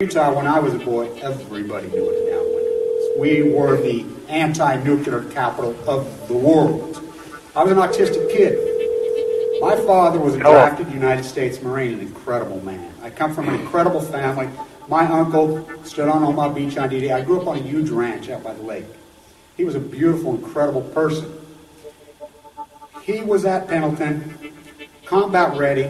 Utah, when I was a boy, everybody knew what the downwind was. We were the anti-nuclear capital of the world. I was an autistic kid. My father was a drafted United States Marine, an incredible man. I come from an incredible family. My uncle stood on Omaha Beach on D-Day. I grew up on a huge ranch out by the lake. He was a beautiful, incredible person. He was at Pendleton, combat ready,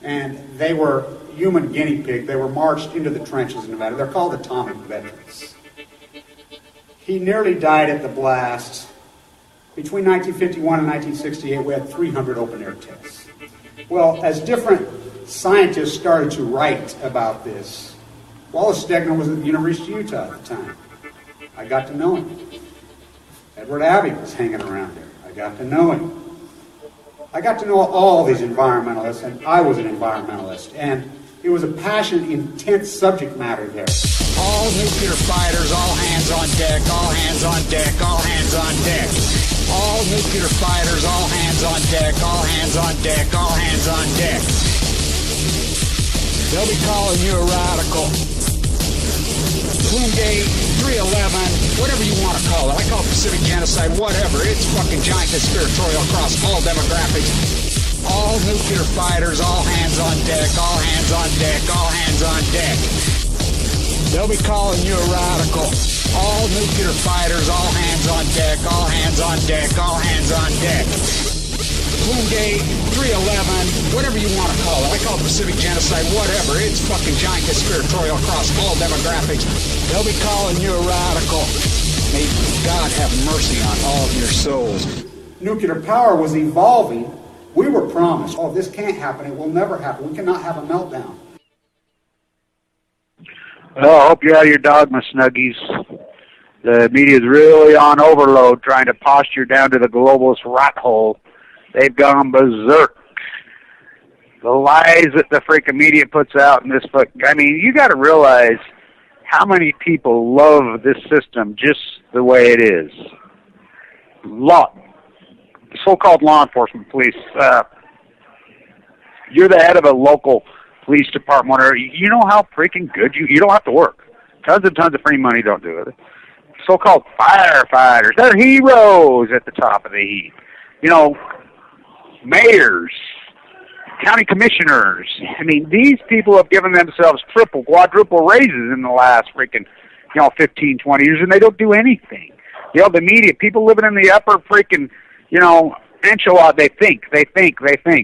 and they were human guinea pig. They were marched into the trenches in Nevada. They're called atomic veterans. He nearly died at the blast. Between 1951 and 1968, we had 300 open-air tests. Well, as different scientists started to write about this, Wallace Stegner was at the University of Utah at the time. I got to know him. Edward Abbey was hanging around there. I got to know him. I got to know all these environmentalists, and I was an environmentalist, and it was a passionate, intense subject matter there. All nuclear fighters, all hands on deck, all hands on deck, all hands on deck. All nuclear fighters, all hands on deck, all hands on deck, all hands on deck. They'll be calling you a radical. Twingate, 311, whatever you want to call it. I call it Pacific genocide, whatever. It's fucking giant conspiratorial across all demographics. All nuclear fighters, all hands on deck, all hands on deck, all hands on deck. They'll be calling you a radical. All nuclear fighters, all hands on deck, all hands on deck, all hands on deck. Twingate, 311, whatever you want to call it. I call it Pacific genocide, whatever. It's fucking giant conspiratorial across all demographics. They'll be calling you a radical. May God have mercy on all of your souls. Nuclear power was evolving. We were promised, oh, this can't happen. It will never happen. We cannot have a meltdown. Well, I hope you're out of your dogma, Snuggies. The media's really on overload trying to posture down to the globalist rat hole. They've gone berserk. The lies that the freaking media puts out in this book, I mean, you got to realize how many people love this system just the way it is. So-called law enforcement police, you're the head of a local police department, or you know how freaking good you don't have to work. Tons and tons of free money don't do it. So-called firefighters, they're heroes at the top of the heap. You know, mayors, county commissioners. I mean, these people have given themselves triple, quadruple raises in the last freaking, 15, 20 years, and they don't do anything. The media, people living in the upper freaking, enchilada, they think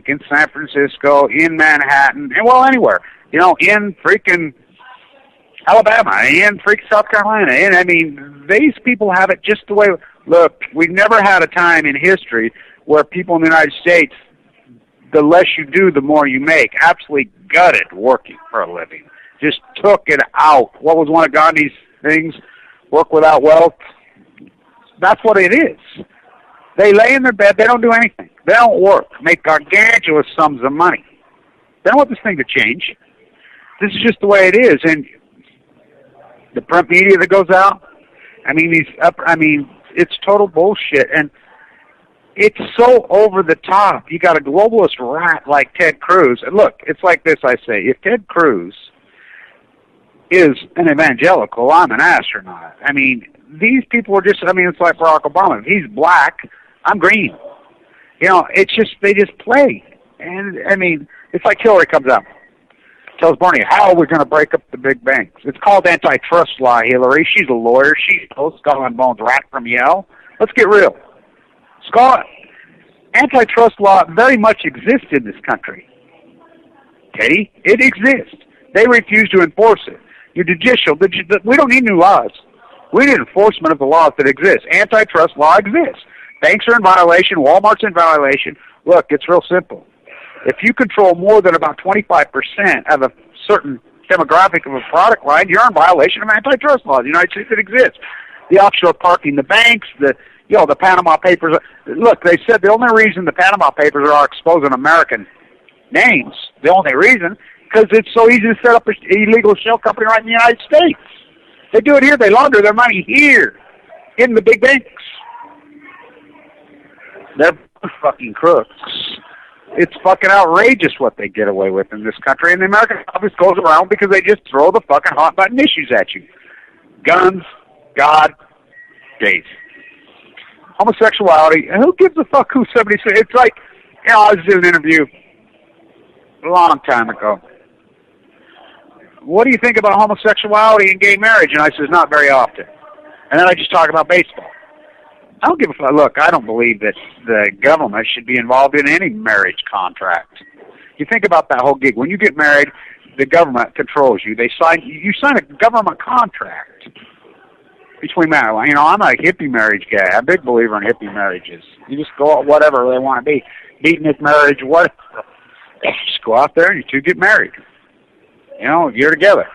in San Francisco, in Manhattan, and well, anywhere, in freaking Alabama, in freaking South Carolina. And I mean, these people have it just the way, look, we've never had a time in history where people in the United States, the less you do, the more you make, absolutely gutted working for a living. Just took it out. What was one of Gandhi's things? Work without wealth. That's what it is. They lay in their bed. They don't do anything. They don't work. Make gargantuous sums of money. They don't want this thing to change. This is just the way it is. And the print media that goes out, it's total bullshit. And it's so over the top. You got a globalist rat like Ted Cruz. And look, it's like this, I say. If Ted Cruz is an evangelical, I'm an astronaut. I mean, these people are just, it's like Barack Obama. If he's black, I'm green. It's just, they just play. And, it's like Hillary comes out, tells Bernie, how are we going to break up the big banks? It's called antitrust law, Hillary. She's a lawyer. She's a skull and bones rat from Yale. Let's get real. Scott, antitrust law very much exists in this country. Teddy, it exists. They refuse to enforce it. Your judicial, we don't need new laws. We need enforcement of the laws that exist. Antitrust law exists. Banks are in violation. Walmart's in violation. Look, it's real simple. If you control more than about 25% of a certain demographic of a product line, you're in violation of antitrust laws. The United States, it exists. The offshore parking, the banks, the Panama Papers. Look, they said the only reason the Panama Papers are exposing American names, the only reason, because it's so easy to set up an illegal shell company right in the United States. They do it here. They launder their money here in the big banks. They're fucking crooks. It's fucking outrageous what they get away with in this country, and the American public goes around because they just throw the fucking hot button issues at you. Guns, God, gays. Homosexuality, and who gives a fuck who somebody says? It's like, I was doing an interview a long time ago. What do you think about homosexuality and gay marriage? And I says, not very often. And then I just talk about baseball. I don't give a fuck. Look, I don't believe that the government should be involved in any marriage contract. You think about that whole gig. When you get married, the government controls you. You sign a government contract between men. I'm a hippie marriage guy. I'm a big believer in hippie marriages. You just go out whatever they want to be. Beatnik marriage, what? Just go out there and you two get married. You're together.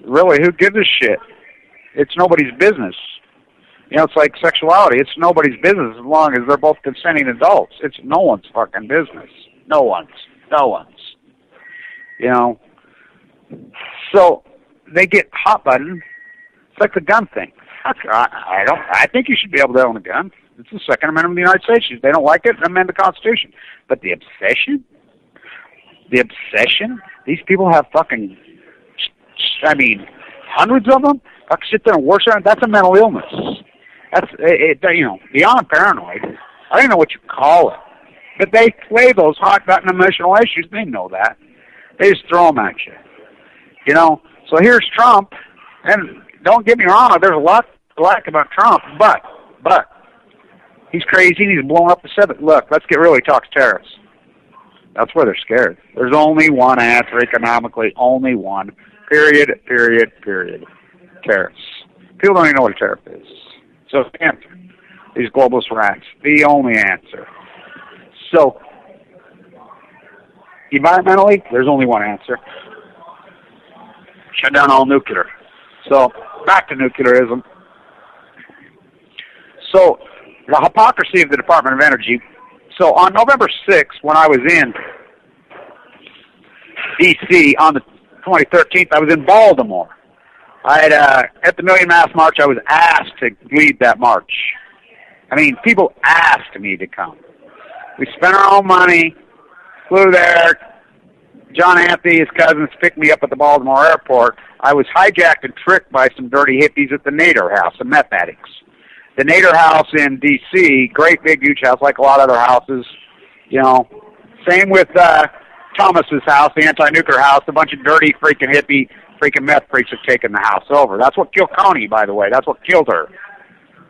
Really, who gives a shit? It's nobody's business. It's like sexuality. It's nobody's business as long as they're both consenting adults. It's no one's fucking business. No one's. So they get hot button. It's like the gun thing. I think you should be able to own a gun. It's the Second Amendment of the United States. If they don't like it, amend the Constitution. But the obsession? These people have fucking, hundreds of them. I can sit there and worship. That's a mental illness. That's beyond paranoid. I don't even know what you call it. But they play those hot button emotional issues. They know that. They just throw them at you. So here's Trump, and don't get me wrong, there's a lot to like about Trump, but he's crazy and he's blowing up the seventh. Look, let's get real. He talks tariffs. That's where they're scared. There's only one answer economically, only one. Period. Tariffs. People don't even know what a tariff is. So it's the answer. These globalist rats, the only answer. So, environmentally, there's only one answer. Shut down all nuclear. So, back to nuclearism. So, the hypocrisy of the Department of Energy. So, on November 6th, when I was in D.C. on the 2013th, I was in Baltimore. At the Million Mass March, I was asked to lead that march. People asked me to come. We spent our own money, flew there. John Anthony, his cousins, picked me up at the Baltimore airport. I was hijacked and tricked by some dirty hippies at the Nader House, the meth addicts. The Nader House in D.C., great big huge house like a lot of other houses. Same with Thomas's house, the anti-nuclear house. A bunch of dirty freaking hippie freaking meth freaks have taken the house over. That's what killed Coney, by the way. That's what killed her.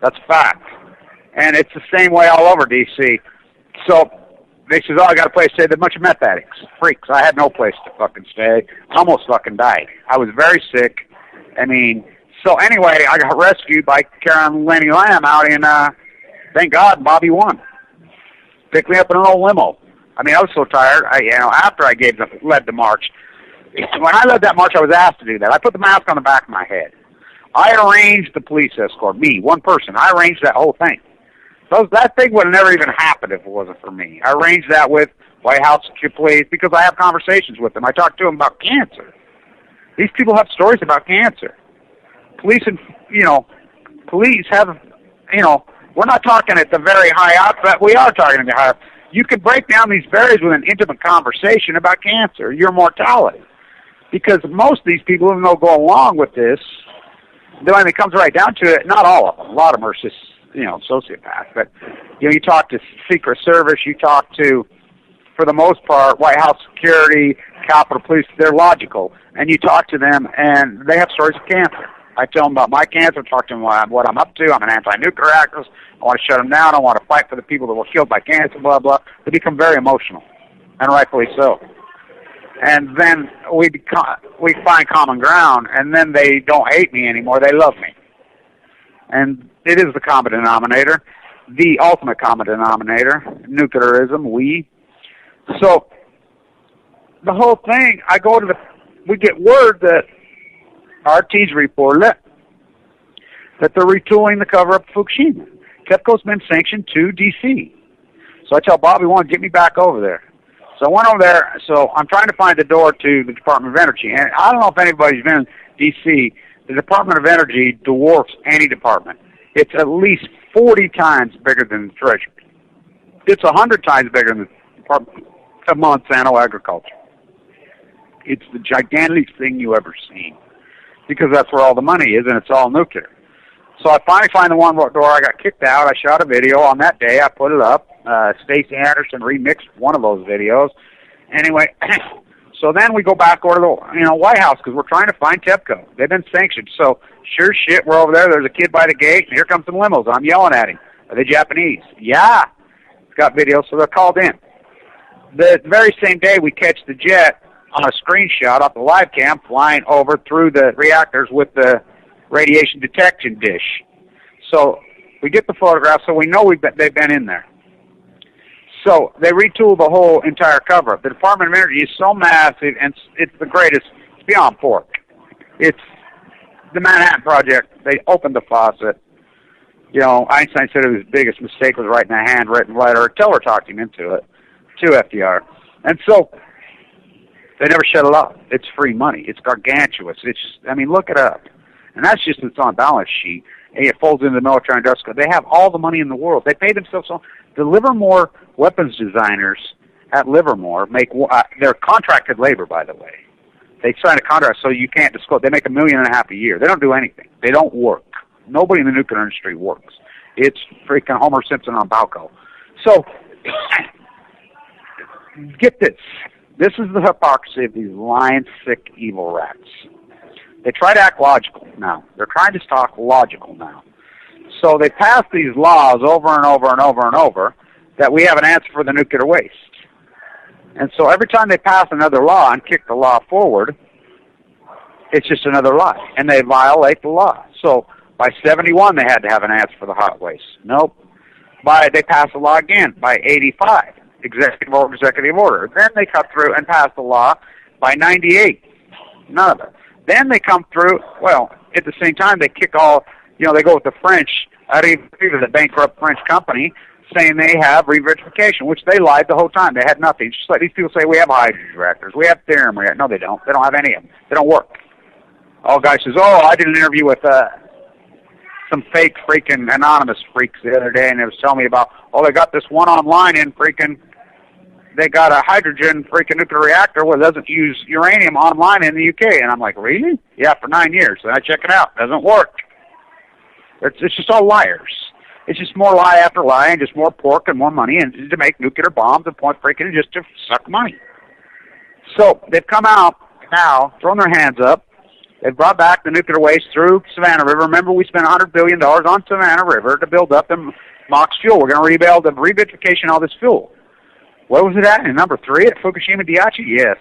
That's a fact. And it's the same way all over D.C. So they says, I got a place to stay. They're a bunch of meth addicts, freaks. I had no place to fucking stay. I almost fucking died. I was very sick. So anyway, I got rescued by Karen Lenny Lamb out in, thank God, Bobby won. Picked me up in an old limo. I was so tired. After I led the march, when I led that march, I was asked to do that. I put the mask on the back of my head. I arranged the police escort, me, one person. I arranged that whole thing. So that thing would have never even happened if it wasn't for me. I arranged that with White House police because I have conversations with them. I talk to them about cancer. These people have stories about cancer. Police have, we're not talking at the very high up, but we are talking at the high up. You can break down these barriers with an intimate conversation about cancer, your mortality. Because most of these people, even though go along with this, when it comes right down to it, not all of them. A lot of them are just, sociopaths. But, you talk to Secret Service, you talk to, for the most part, White House security, Capitol Police, they're logical. And you talk to them, and they have stories of cancer. I tell them about my cancer, talk to them what I'm up to. I'm an anti-nuclear activist. I want to shut them down. I want to fight for the people that were killed by cancer, blah, blah. They become very emotional, and rightfully so. And then we find common ground, and then they don't hate me anymore. They love me. And it is the common denominator, the ultimate common denominator, nuclearism, So the whole thing, we get word that RT's reported that they're retooling the cover-up of Fukushima. TEPCO's been sanctioned to D.C. So I tell Bobby, get me back over there. So I went over there. So I'm trying to find the door to the Department of Energy. And I don't know if anybody's been in D.C. The Department of Energy dwarfs any department. It's at least 40 times bigger than the Treasury. It's 100 times bigger than the Department of Monsanto Agriculture. It's the gigantic thing you ever seen, because that's where all the money is, and it's all nuclear. So I finally find the one where I got kicked out. I shot a video on that day. I put it up. Stacey Anderson remixed one of those videos. Anyway, so then we go back over to the White House because we're trying to find TEPCO. They've been sanctioned. So sure shit, we're over there. There's a kid by the gate, and here comes some limos. I'm yelling at him. Are they Japanese? Yeah. It's got video, so they're called in. The very same day, we catch the jet on a screenshot off the live cam flying over through the reactors with the radiation detection dish. So we get the photograph, so we know they've been in there. So they retooled the whole entire cover-up. The Department of Energy is so massive, and it's the greatest. It's beyond pork. It's the Manhattan Project. They opened the faucet. Einstein said his biggest mistake was writing a handwritten letter. Teller talked him into it, to FDR. And so they never shut it off. It's free money. It's gargantuous. Look it up. And that's just its on balance sheet. And it folds into the military industrial. They have all the money in the world. They pay themselves so. The Livermore weapons designers at Livermore they're contracted labor, by the way. They sign a contract so you can't disclose. They make $1.5 million a year. They don't do anything. They don't work. Nobody in the nuclear industry works. It's freaking Homer Simpson on Balco. So get this. This is the hypocrisy of these lying, sick, evil rats. They try to act logical now. They're trying to talk logical now. So they pass these laws over and over and over and over that we have an answer for the nuclear waste. And so every time they pass another law and kick the law forward, it's just another lie. And they violate the law. So by 71, they had to have an answer for the hot waste. Nope. They passed the law again by 85. Executive order. Then they cut through and pass the law by 98. None of it. Then they come through, at the same time, they kick all, they go with the French, the bankrupt French company, saying they have re-verification, which they lied the whole time. They had nothing. Just like these people say, we have hydrogen reactors, we have theorem reactors. No, they don't. They don't have any of them. They don't work. All guy says, I did an interview with some fake freaking anonymous freaks the other day, and they was telling me about, they got this one online in freaking, they got a hydrogen freaking nuclear reactor where it doesn't use uranium online in the UK. And I'm like, really? Yeah, for 9 years. And I check it out. Doesn't work. It's just all liars. It's just more lie after lie and just more pork and more money and to make nuclear bombs and point freaking just to suck money. So they've come out now, thrown their hands up. They've brought back the nuclear waste through Savannah River. Remember, we spent $100 billion on Savannah River to build up the MOX fuel. We're going to rebuild the revitrification all this fuel. Where was it at? In number 3 at Fukushima Daiichi? Yes.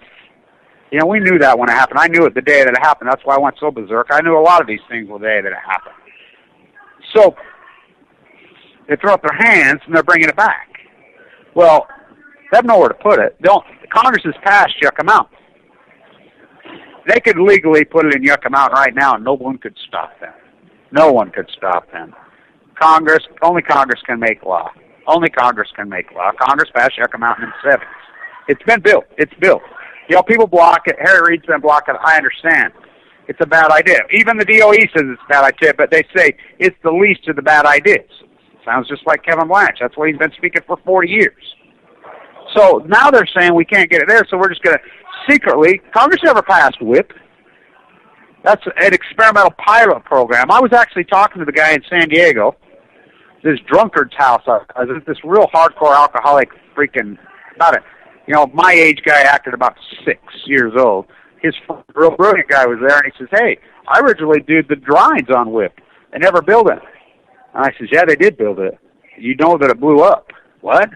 We knew that when it happened. I knew it the day that it happened. That's why I went so berserk. I knew a lot of these things the day that it happened. So they throw up their hands and they're bringing it back. Well, they have nowhere to put it. Congress has passed Yucca Mountain. They could legally put it in Yucca Mountain right now, and no one could stop them. No one could stop them. Only Congress can make law. Only Congress can make law. Congress passed Yucca Mountain in the 70s. It's been built. It's built. People block it. Harry Reid's been blocking it. I understand. It's a bad idea. Even the DOE says it's a bad idea, but they say it's the least of the bad ideas. Sounds just like Kevin Blanch. That's what he's been speaking for 40 years. So now they're saying we can't get it there, so we're just going to secretly. Congress never passed WHIP. That's an experimental pilot program. I was actually talking to the guy in San Diego, this drunkard's house. This real hardcore alcoholic freaking, my age guy acted about 6 years old. His real brilliant guy was there, and he says, hey, I originally did the drawings on WHIP. They never built it. And I says, yeah, they did build it. You know that it blew up. What?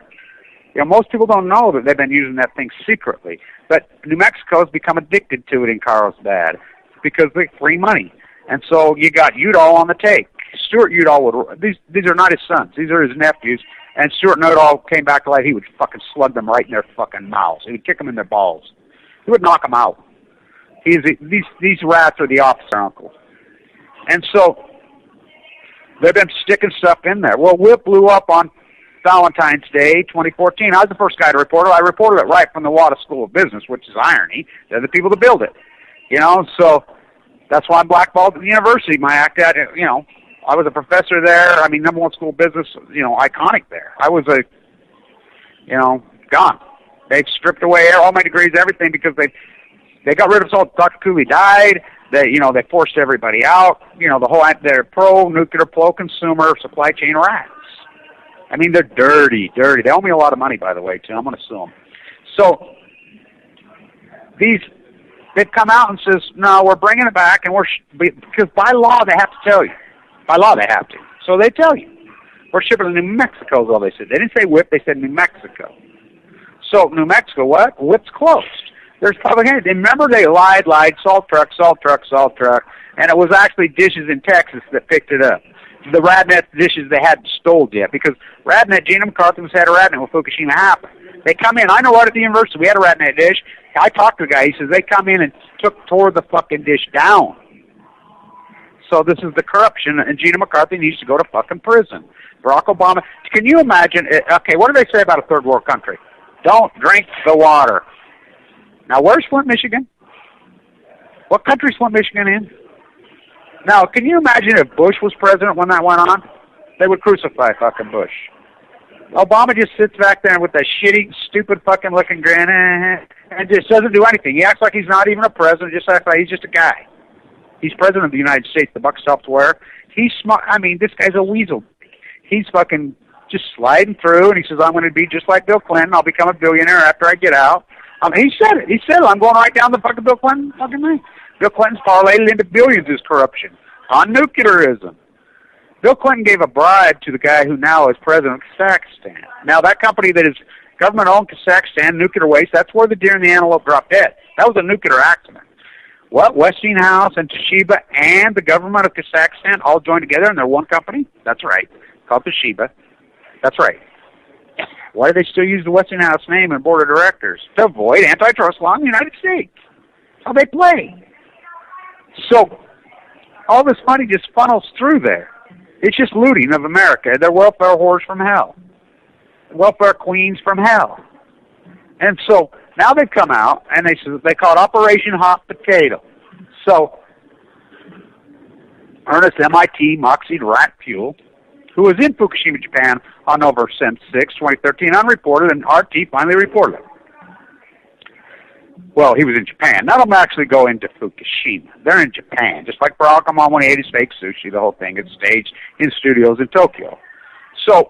Most people don't know that they've been using that thing secretly. But New Mexico's become addicted to it in Carlsbad because they free money. And so you got Udall on the take. Stuart Udall these are not his sons. These are his nephews. And Stuart Udall came back to life. He would fucking slug them right in their fucking mouths. He would kick them in their balls. He would knock them out. These rats are the officer uncle. And so they've been sticking stuff in there. Well, WHIP blew up on Valentine's Day 2014. I was the first guy to report it. I reported it right from the Wada School of Business, which is irony. They're the people that build it. So that's why I'm blackballed at the university. My act at, I was a professor there. #1 school of business, iconic there. I was gone. They've stripped away all my degrees, everything, because they got rid of us all. Dr. Cooley died. They forced everybody out. They're pro-nuclear, pro-consumer supply chain rats. I mean, they're dirty. They owe me a lot of money, by the way, too. I'm going to sue them. So they've come out and says, no, we're bringing it back, and because by law they have to tell you. By law they have to. So they tell you. We're shipping to New Mexico is all they said. They didn't say WIP, they said New Mexico. So New Mexico, what? WIP's closed. There's public hearing. Remember they lied, salt truck, and it was actually dishes in Texas that picked it up. The Radnet dishes they hadn't stole yet, because Radnet, Gina McCarthy was had a Radnet when Fukushima happened. They come in. I know right at the university we had a Radnet dish. I talked to the guy. He says they come in and tore the fucking dish down. So this is the corruption, and Gina McCarthy needs to go to fucking prison. Barack Obama. Can you imagine? Okay, what do they say about a third world country? Don't drink the water. Now, where's Flint, Michigan? What country's Flint, Michigan in? Now, can you imagine if Bush was president when that went on? They would crucify fucking Bush. Obama just sits back there with that shitty, stupid fucking looking grin and just doesn't do anything. He acts like he's not even a president, just acts like he's just a guy. He's president of the United States. The buck stops where? He's smart. I mean, this guy's a weasel. He's fucking just sliding through, and he says, I'm going to be just like Bill Clinton. I'll become a billionaire after I get out. He said it. He said it. I'm going right down the fucking Bill Clinton fucking thing. Bill Clinton's parlayed into billions is corruption on nuclearism. Bill Clinton gave a bribe to the guy who now is president of Kazakhstan. Now, that company that is government-owned Kazakhstan, Nuclear Waste, that's where the deer and the antelope dropped dead. That was a nuclear accident. What? Westinghouse and Toshiba and the government of Kazakhstan all joined together and they're one company? That's right. Called Toshiba. That's right. Why do they still use the Westinghouse name and board of directors? To avoid antitrust law in the United States. That's how they play. So, all this money just funnels through there. It's just looting of America. They're welfare whores from hell. Welfare queens from hell. And so, now they've come out, and they call it Operation Hot Potato. So, Ernest MIT Moxie Rat Fuel, who was in Fukushima, Japan on November 6, 2013, unreported, and RT finally reported it. Well, he was in Japan. None of them actually go into Fukushima. They're in Japan, just like Barack Obama when he ate his fake sushi, the whole thing. It's staged in studios in Tokyo. So,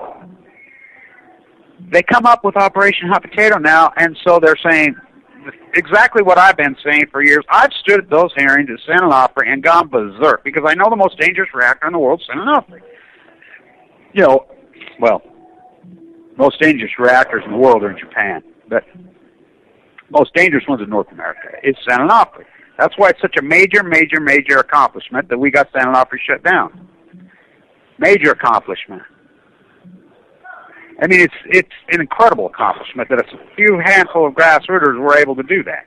they come up with Operation Hot Potato now, and so they're saying exactly what I've been saying for years. I've stood at those hearings at San Onofre and gone berserk, because I know the most dangerous reactor in the world is San Onofre. Most dangerous reactors in the world are in Japan, but most dangerous ones in North America is San Onofre. That's why it's such a major accomplishment that we got San Onofre shut down. Major accomplishment. I mean, it's an incredible accomplishment that a few handful of grassrooters were able to do that.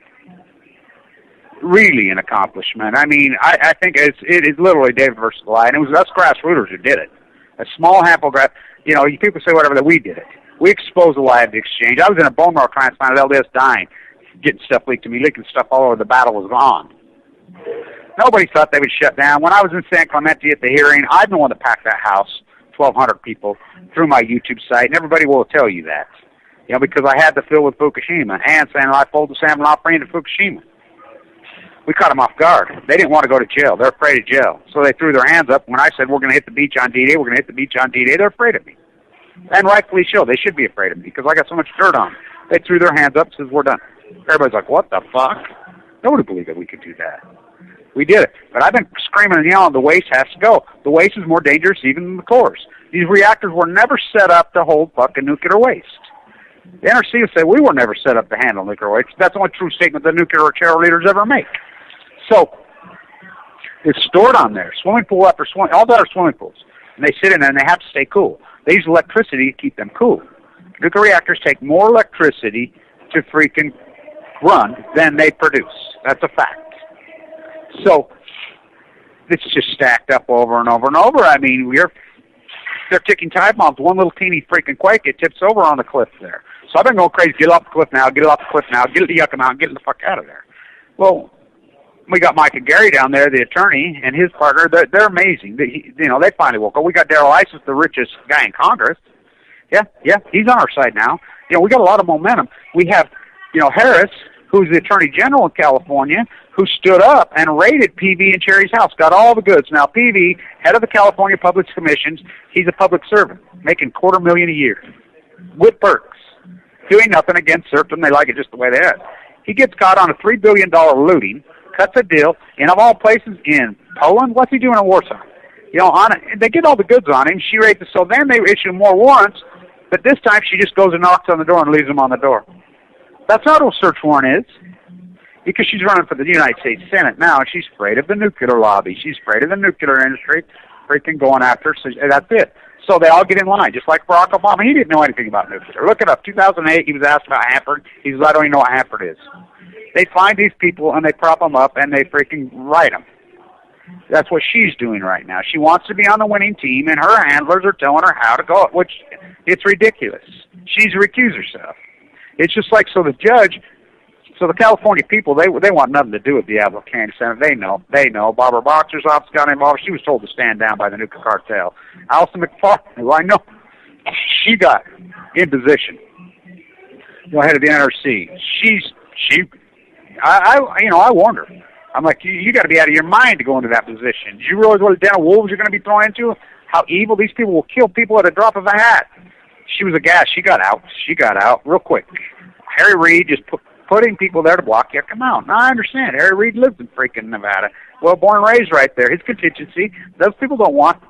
Really an accomplishment. I mean, I think it is literally David versus Goliath, and it was us grassrooters who did it. A small handful of people say whatever, that we did it. We exposed the lie of the exchange. I was in a bone marrow transplant at LDS dying, getting stuff leaked to me, leaking stuff all over. The battle was on. Nobody thought they would shut down. When I was in San Clemente at the hearing, I'm the one that packed that house, 1,200 people, through my YouTube site, and everybody will tell you that. Because I had to fill with Fukushima, and I pulled the San Onofre into Fukushima. We caught them off guard. They didn't want to go to jail. They're afraid of jail. So they threw their hands up. When I said, we're going to hit the beach on D-Day, we're going to hit the beach on D-Day, they're afraid of me. And rightfully so. They should be afraid of me, because I got so much dirt on them. They threw their hands up and said, we're done. Everybody's like, what the fuck? Nobody believed that we could do that. We did it. But I've been screaming and yelling, the waste has to go. The waste is more dangerous even than the cores. These reactors were never set up to hold fucking nuclear waste. The NRC will say, we were never set up to handle nuclear waste. That's the only true statement that nuclear cheerleaders ever make. So, it's stored on there, swimming pool after swimming, all that are swimming pools. And they sit in there and they have to stay cool. They use electricity to keep them cool. Nuclear reactors take more electricity to freaking run than they produce. That's a fact. So, it's just stacked up over and over and over. I mean, they're ticking time bombs. One little teeny freaking quake, it tips over on the cliff there. So I've been going crazy. Get off the cliff now. Get off the cliff now. Get the yucca out. Get the fuck out of there. Well, we got Mike and Gary down there, the attorney, and his partner. They're amazing. They finally woke up. We got Darrell Isis, the richest guy in Congress. Yeah, he's on our side now. We got a lot of momentum. We have Harris, who's the Attorney General in California, who stood up and raided PV and Cherry's house, got all the goods. Now, PV, head of the California Public Commissions, he's a public servant, making $250,000 a year, with perks, doing nothing against certain. They like it just the way they are. He gets caught on a $3 billion looting, cuts a deal, and of all places in Poland, what's he doing in Warsaw? They get all the goods on him. She raids it, so then they issue more warrants, but this time she just goes and knocks on the door and leaves him on the door. That's not what a search warrant is, because she's running for the United States Senate now, and she's afraid of the nuclear lobby. She's afraid of the nuclear industry freaking going after her, so that's it. So they all get in line, just like Barack Obama. He didn't know anything about nuclear. Look it up. 2008, he was asked about Hanford. He says, I don't even know what Hanford is. They find these people, and they prop them up, and they freaking write them. That's what she's doing right now. She wants to be on the winning team, and her handlers are telling her how to go, which it's ridiculous. She's recused herself. It's just like, so the California people, they want nothing to do with Diablo Candy Center. They know. Barbara Boxer's office got involved. She was told to stand down by the nuclear cartel. Alison McFarland, who I know, she got in position. Head of the NRC. I warned her. I'm like, you got to be out of your mind to go into that position. Do you realize what a den of wolves you're going to be thrown into? How evil these people will kill people at a drop of a hat. She was aghast. She got out real quick. Harry Reid just putting people there to block you come out. Now, I understand. Harry Reid lives in freaking Nevada. Well, born and raised right there. His contingency. Those people don't want.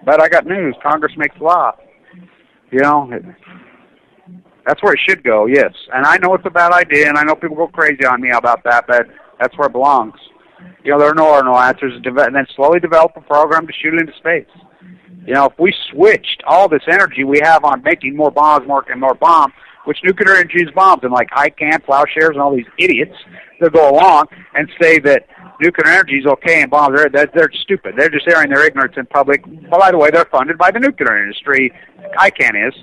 But I got news. Congress makes law. That's where it should go, yes. And I know it's a bad idea, and I know people go crazy on me about that, but that's where it belongs. There are no answers, and then slowly develop a program to shoot it into space. If we switched all this energy we have on making more bombs, more bombs, which nuclear energy is bombs, and like ICANN, plowshares, and all these idiots that go along and say that nuclear energy is okay and bombs they're stupid. They're just airing their ignorance in public. Well, by the way, they're funded by the nuclear industry. ICANN is.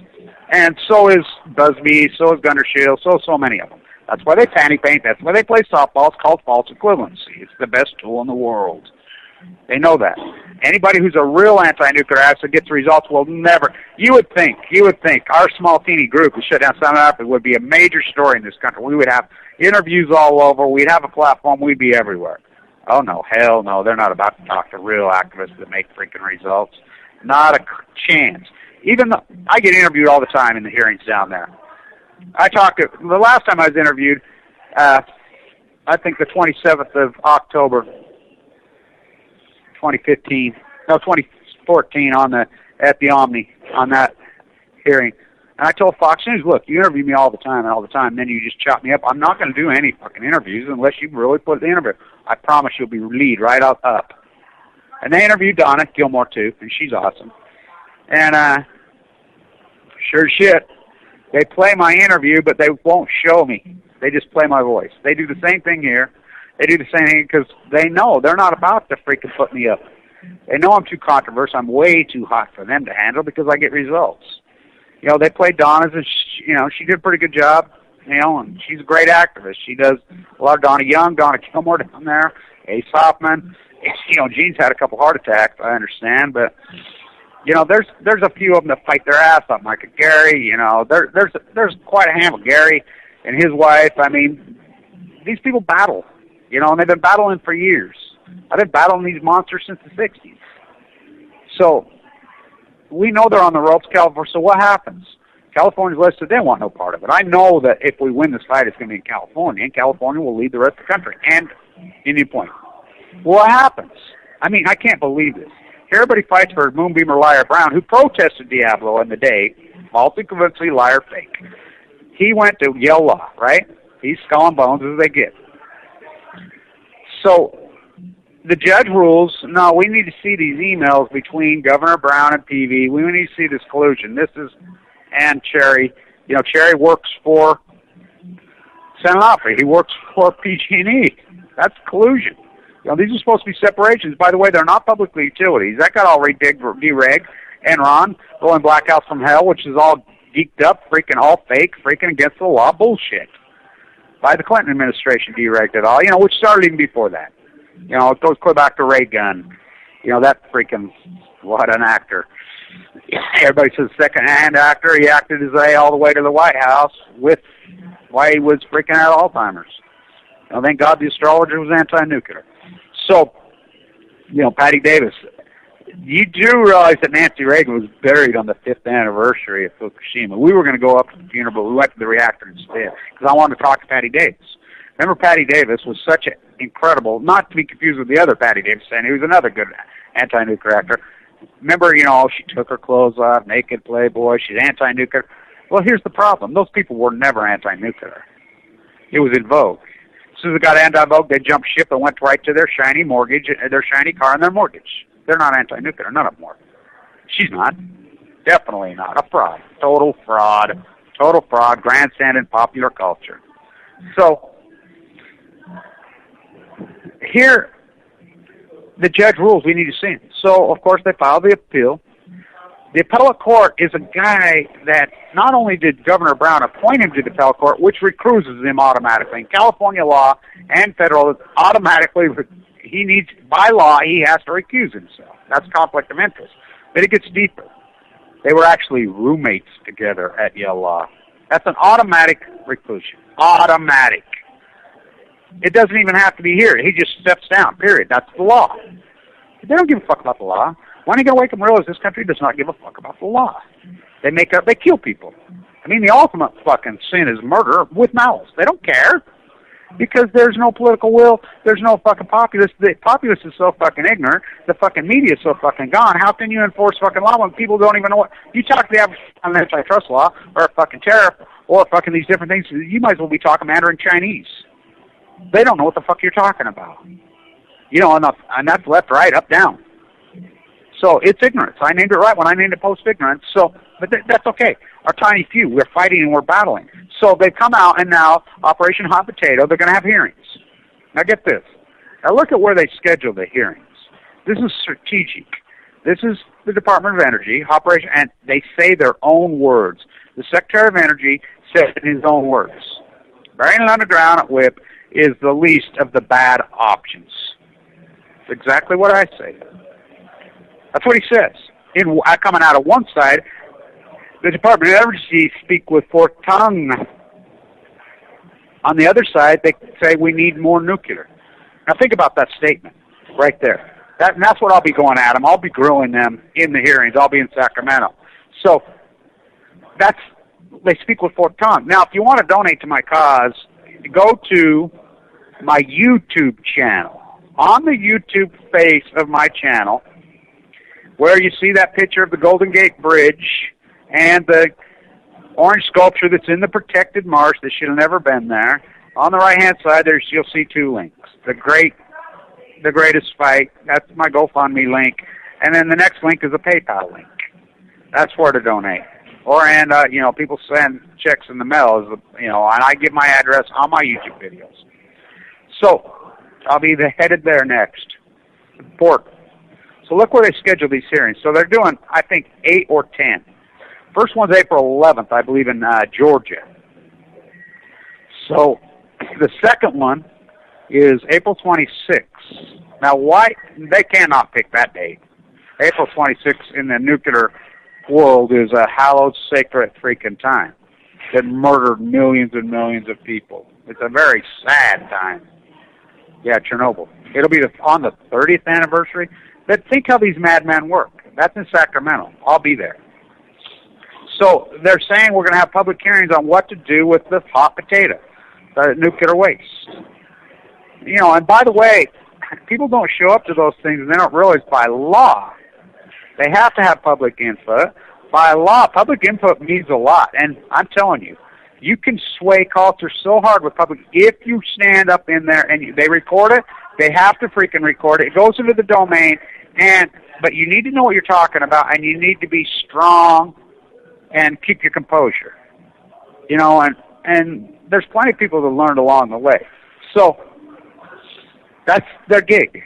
And so is Busby, so is Gunner Shield, so many of them. That's why they panty paint. That's why they play softball. It's called false equivalency. It's the best tool in the world. They know that. Anybody who's a real anti-nuclear activist gets results will never. You would think our small teeny group who shut down South Africa would be a major story in this country. We would have interviews all over. We'd have a platform. We'd be everywhere. Oh, no, hell no. They're not about to talk to real activists that make freaking results. Not a chance. Even though I get interviewed all the time in the hearings down there. The last time I was interviewed, I think the 27th of October, 2014 at the Omni on that hearing. And I told Fox News, look, you interview me all the time, and then you just chop me up. I'm not going to do any fucking interviews unless you really put the interview. I promise you'll be lead right up. And they interviewed Donna Gilmore, too, and she's awesome. And sure shit, they play my interview, but they won't show me. They just play my voice. They do the same thing here. They do the same thing because they know they're not about to freaking put me up. They know I'm too controversial. I'm way too hot for them to handle because I get results. They play Donna's, and she did a pretty good job. And she's a great activist. She does a lot of Donna Young, Donna Gilmore down there, Ace Hoffman. Gene's had a couple heart attacks, I understand, but there's a few of them that fight their ass off. Like Gary, there's quite a handful. Gary and his wife. I mean, these people battle, and they've been battling for years. I've been battling these monsters since the '60s. So we know they're on the ropes, California. So what happens? California's listed. They want no part of it. I know that if we win this fight, it's going to be in California, and California will lead the rest of the country. And Indian Point. What happens? I mean, I can't believe this. Everybody fights for Moonbeamer Liar Brown, who protested Diablo in the day, false equivalency, liar, fake. He went to Yale Law, right? He's skull and bones as they get. So the judge rules, no, we need to see these emails between Governor Brown and PV. We need to see this collusion. And Cherry. Cherry works for Senate Opry. He works for PG&E. That's collusion. These are supposed to be separations. By the way, they're not public utilities. That got all deregged. Enron, going Blackouts from Hell, which is all geeked up, freaking all fake, freaking against the law bullshit. By the Clinton administration, deregged it all, which started even before that. It goes clear back to Reagan. You know, that freaking, what an actor. Everybody says second-hand actor. He acted his way all the way to the White House with why he was freaking out Alzheimer's. You know, thank God the astrologer was anti-nuclear. So, you know, Patty Davis, you do realize that Nancy Reagan was buried on the 5th anniversary of Fukushima. We were going to go up to the funeral, but we went to the reactor instead because I wanted to talk to Patty Davis. Remember, Patty Davis was such an incredible, not to be confused with the other Patty Davis, and he was another good anti-nuclear actor. Remember, you know, she took her clothes off, naked Playboy, she's anti-nuclear. Well, here's the problem. Those people were never anti-nuclear. It was in vogue. As soon as it got anti-vogue, they jumped ship and went right to their shiny mortgage, their shiny car and their mortgage. They're not anti-nuclear. None of them were. She's not. Definitely not. A fraud. Total fraud. Total fraud. Grandstand in popular culture. So, here, the judge rules we need to see him. So, of course, they filed the appeal. The appellate court is a guy that not only did Governor Brown appoint him to the appellate court, which recruses him automatically. In California law and federal, automatically, he needs, by law, he has to recuse himself. That's conflict of interest. But it gets deeper. They were actually roommates together at Yale Law. That's an automatic reclusion. Automatic. It doesn't even have to be here. He just steps down, period. That's the law. They don't give a fuck about the law. When are you going to wake up and realize this country does not give a fuck about the law? They kill people. I mean, the ultimate fucking sin is murder with malice. They don't care because there's no political will. There's no fucking populace. The populace is so fucking ignorant. The fucking media is so fucking gone. How can you enforce fucking law when people don't even know what? You talk to the average on antitrust law or a fucking tariff or fucking these different things, you might as well be talking Mandarin Chinese. They don't know what the fuck you're talking about. You know, and that's left, right, up, down. So it's ignorance. I named it right when I named it post-ignorance. So, but that's okay. Our tiny few, we're fighting and we're battling. So they've come out, and now Operation Hot Potato, they're going to have hearings. Now get this. Now look at where they schedule the hearings. This is strategic. This is the Department of Energy, Operation, and they say their own words. The Secretary of Energy said in his own words, burying it underground at WIPP is the least of the bad options. That's exactly what I say. That's what he says. Coming out of one side, the Department of Energy speak with forked tongue. On the other side, they say we need more nuclear. Now think about that statement right there. That's what I'll be going at them. I'll be grilling them in the hearings. I'll be in Sacramento. So they speak with forked tongue. Now, if you want to donate to my cause, go to my YouTube channel. On the YouTube face of my channel, where you see that picture of the Golden Gate Bridge and the orange sculpture that's in the protected marsh that should have never been there, on the right-hand side, you'll see two links. The greatest fight, that's my GoFundMe link, and then the next link is a PayPal link. That's where to donate. People send checks in the mail, and I give my address on my YouTube videos. So, I'll be headed there next. Important. So look where they schedule these hearings. So they're doing, I think, 8 or 10. First one's April 11th, I believe, in Georgia. So the second one is April 26th. Now, why? They cannot pick that date. April 26th in the nuclear world is a hallowed, sacred freaking time that murdered millions and millions of people. It's a very sad time. Yeah, Chernobyl. It'll be on the 30th anniversary. But think how these madmen work. That's in Sacramento. I'll be there. So they're saying we're going to have public hearings on what to do with the hot potato, the nuclear waste. And by the way, people don't show up to those things and they don't realize by law they have to have public input. By law, public input means a lot. And I'm telling you, you can sway culture so hard with public. If you stand up in there and they record it, they have to freaking record it. It goes into the domain, but you need to know what you're talking about, and you need to be strong and keep your composure. And there's plenty of people that learned along the way. So that's their gig.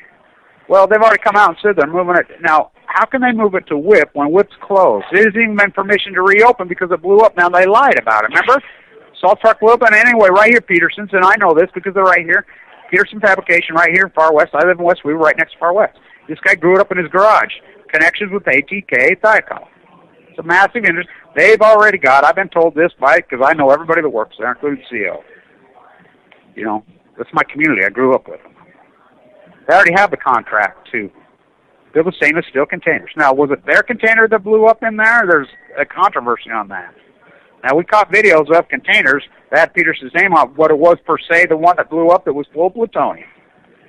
Well, they've already come out and said they're moving it. Now, how can they move it to WIPP when WIPP's closed? It hasn't even been permission to reopen because it blew up. Now, they lied about it, remember? Salt truck blew up, and anyway, right here, Peterson's, and I know this because they're right here. Peterson Fabrication right here in Far West. I live in West. We were right next to Far West. This guy grew it up in his garage. Connections with ATK Thiokol. It's a massive industry. They've already got, I've been told this because I know everybody that works there, including CEO. You know, that's my community. I grew up with them. They already have the contract to build the stainless steel containers. Now, was it their container that blew up in there? There's a controversy on that. Now, we caught videos of containers that had Peterson's name on what it was per se, the one that blew up that was full of plutonium.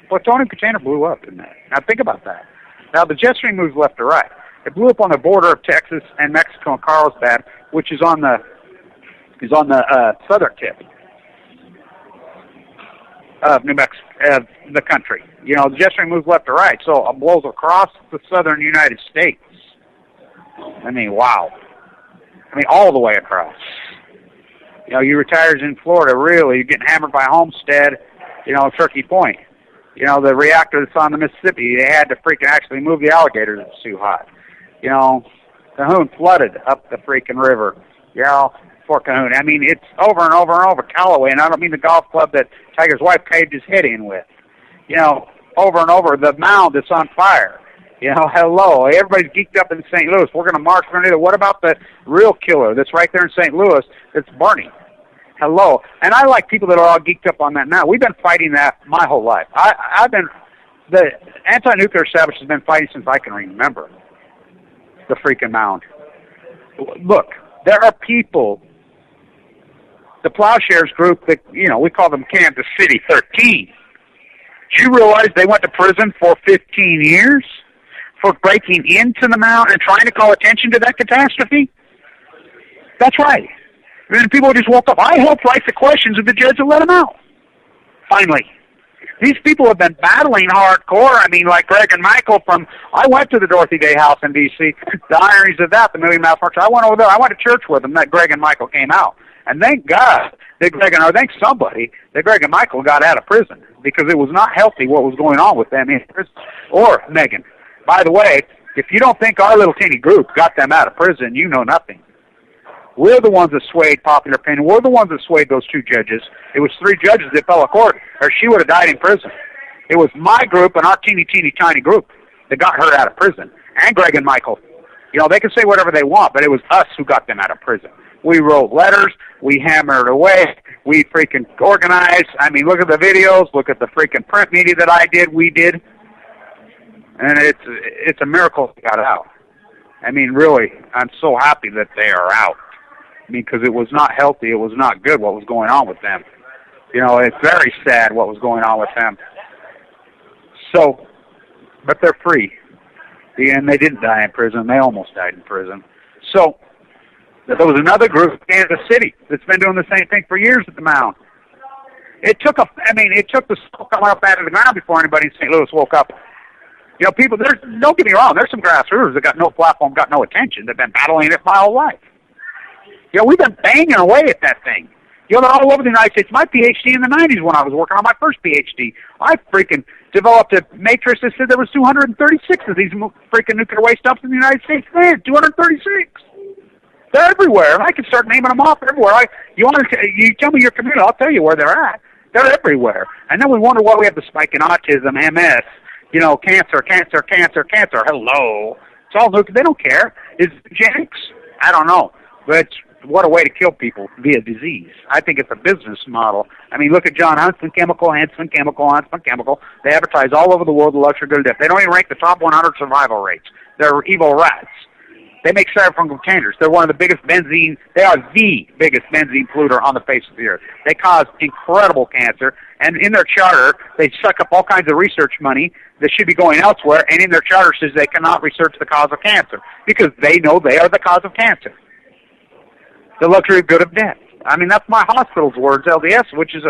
Plutonium container blew up, didn't it? Now, think about that. Now, the jet stream moves left to right. It blew up on the border of Texas and Mexico and Carlsbad, which is on the southern tip of New Mexico, the country. You know, the jet stream moves left to right, so it blows across the southern United States. I mean, wow. I mean, all the way across. You know, you retired in Florida, really, you're getting hammered by Homestead, you know, Turkey Point. You know, the reactor that's on the Mississippi, they had to freaking actually move the alligators. It's too hot. You know, Cahoon flooded up the freaking river. You know, Fort Cahoon. I mean, it's over and over and over. Callaway, and I don't mean the golf club that Tiger's wife caved his head in with. You know, over and over, the mound that's on fire. You know, hello. Everybody's geeked up in St. Louis. We're going to march. We're going to do that. What about the real killer that's right there in St. Louis? It's Barney. Hello. And I like people that are all geeked up on that now. We've been fighting that my whole life. The anti-nuclear establishment has been fighting since I can remember the freaking mound. Look, there are people, the Plowshares group that, you know, we call them Kansas City 13. Do you realize they went to prison for 15 years for breaking into the mound and trying to call attention to that catastrophe? That's right. And people just woke up. I helped write the questions of the judge that let them out. Finally. These people have been battling hardcore. I mean, like Greg and Michael I went to the Dorothy Day House in D.C. The ironies of that, the Million Mile March. I went over there. I went to church with them that Greg and Michael came out. And thank God that thank somebody that Greg and Michael got out of prison, because it was not healthy what was going on with them in prison. Or Megan. By the way, if you don't think our little teeny group got them out of prison, you know nothing. We're the ones that swayed popular opinion. We're the ones that swayed those two judges. It was three judges that fell a court, or she would have died in prison. It was my group and our teeny, tiny group that got her out of prison, and Greg and Michael. You know, they can say whatever they want, but it was us who got them out of prison. We wrote letters. We hammered away. We freaking organized. I mean, look at the videos. Look at the freaking print media that I did. We did. And it's a miracle they got out. I mean, really, I'm so happy that they are out. I mean, because it was not healthy. It was not good what was going on with them. You know, it's very sad what was going on with them. So, but they're free. And they didn't die in prison. They almost died in prison. So, there was another group in Kansas City that's been doing the same thing for years at the mound. It took the smoke coming up out of the ground before anybody in St. Louis woke up. You know, people, don't get me wrong, there's some grassroots that got no platform, got no attention. They've been battling it my whole life. You know, we've been banging away at that thing. You know, they're all over the United States. My PhD in the 90s when I was working on my first PhD, I freaking developed a matrix that said there was 236 of these freaking nuclear waste dumps in the United States. Man, 236. They're everywhere, and I can start naming them off everywhere. You tell me your community, I'll tell you where they're at. They're everywhere. And then we wonder why we have the spike in autism, MS, you know, cancer. Hello. It's all nuclear. They don't care. Is it eugenics? I don't know. But what a way to kill people via disease. I think it's a business model. I mean, look at John Huntsman Chemical. They advertise all over the world the luxury good death. They don't even rank the top 100 survival rates. They're evil rats. They make styrofoam containers. They're one of the biggest benzene. They are the biggest benzene polluter on the face of the earth. They cause incredible cancer. And in their charter, they suck up all kinds of research money that should be going elsewhere. And in their charter says they cannot research the cause of cancer because they know they are the cause of cancer. The luxury good of death. I mean, that's my hospital's words, LDS, which is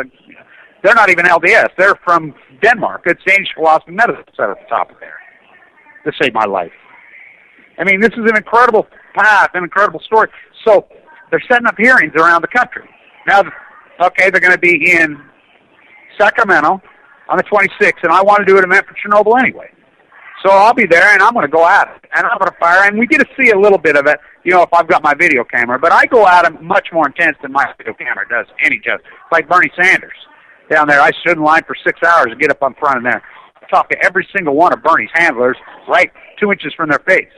they're not even LDS. They're from Denmark. It's Danish philosophy medicine set at the top of there to save my life. I mean, this is an incredible path, an incredible story. So they're setting up hearings around the country. Now, okay, they're going to be in Sacramento on the 26th, and I want to do an event for Chernobyl anyway. So I'll be there, and I'm going to go at it. And I'm going to fire, and we get to see a little bit of it, you know, if I've got my video camera. But I go at them much more intense than my video camera does any justice. It's like Bernie Sanders down there. I stood in line for 6 hours to get up on front of there. talk to every single one of Bernie's handlers right 2 inches from their face.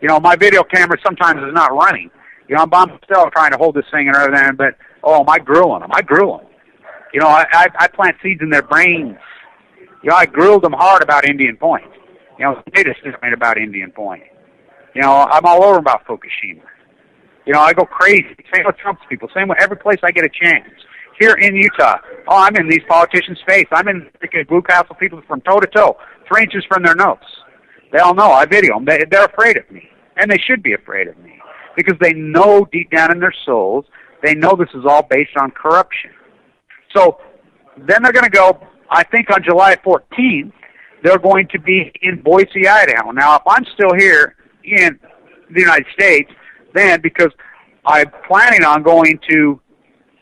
My video camera sometimes is not running. I'm still trying to hold this thing and everything, but, am I grilling them? I grill them. I plant seeds in their brains. I grilled them hard about Indian Point. They just made about Indian Point. I'm all over about Fukushima. I go crazy. Same with Trump's people. Same with every place I get a chance. Here in Utah, I'm in these politicians' face. I'm in freaking Blue Castle people from toe to toe, 3 inches from their nose. They all know. I video them. They're afraid of me, and they should be afraid of me because they know deep down in their souls, they know this is all based on corruption. So then they're going to go, I think on July 14th, they're going to be in Boise, Idaho. Now, if I'm still here in the United States, then because I'm planning on going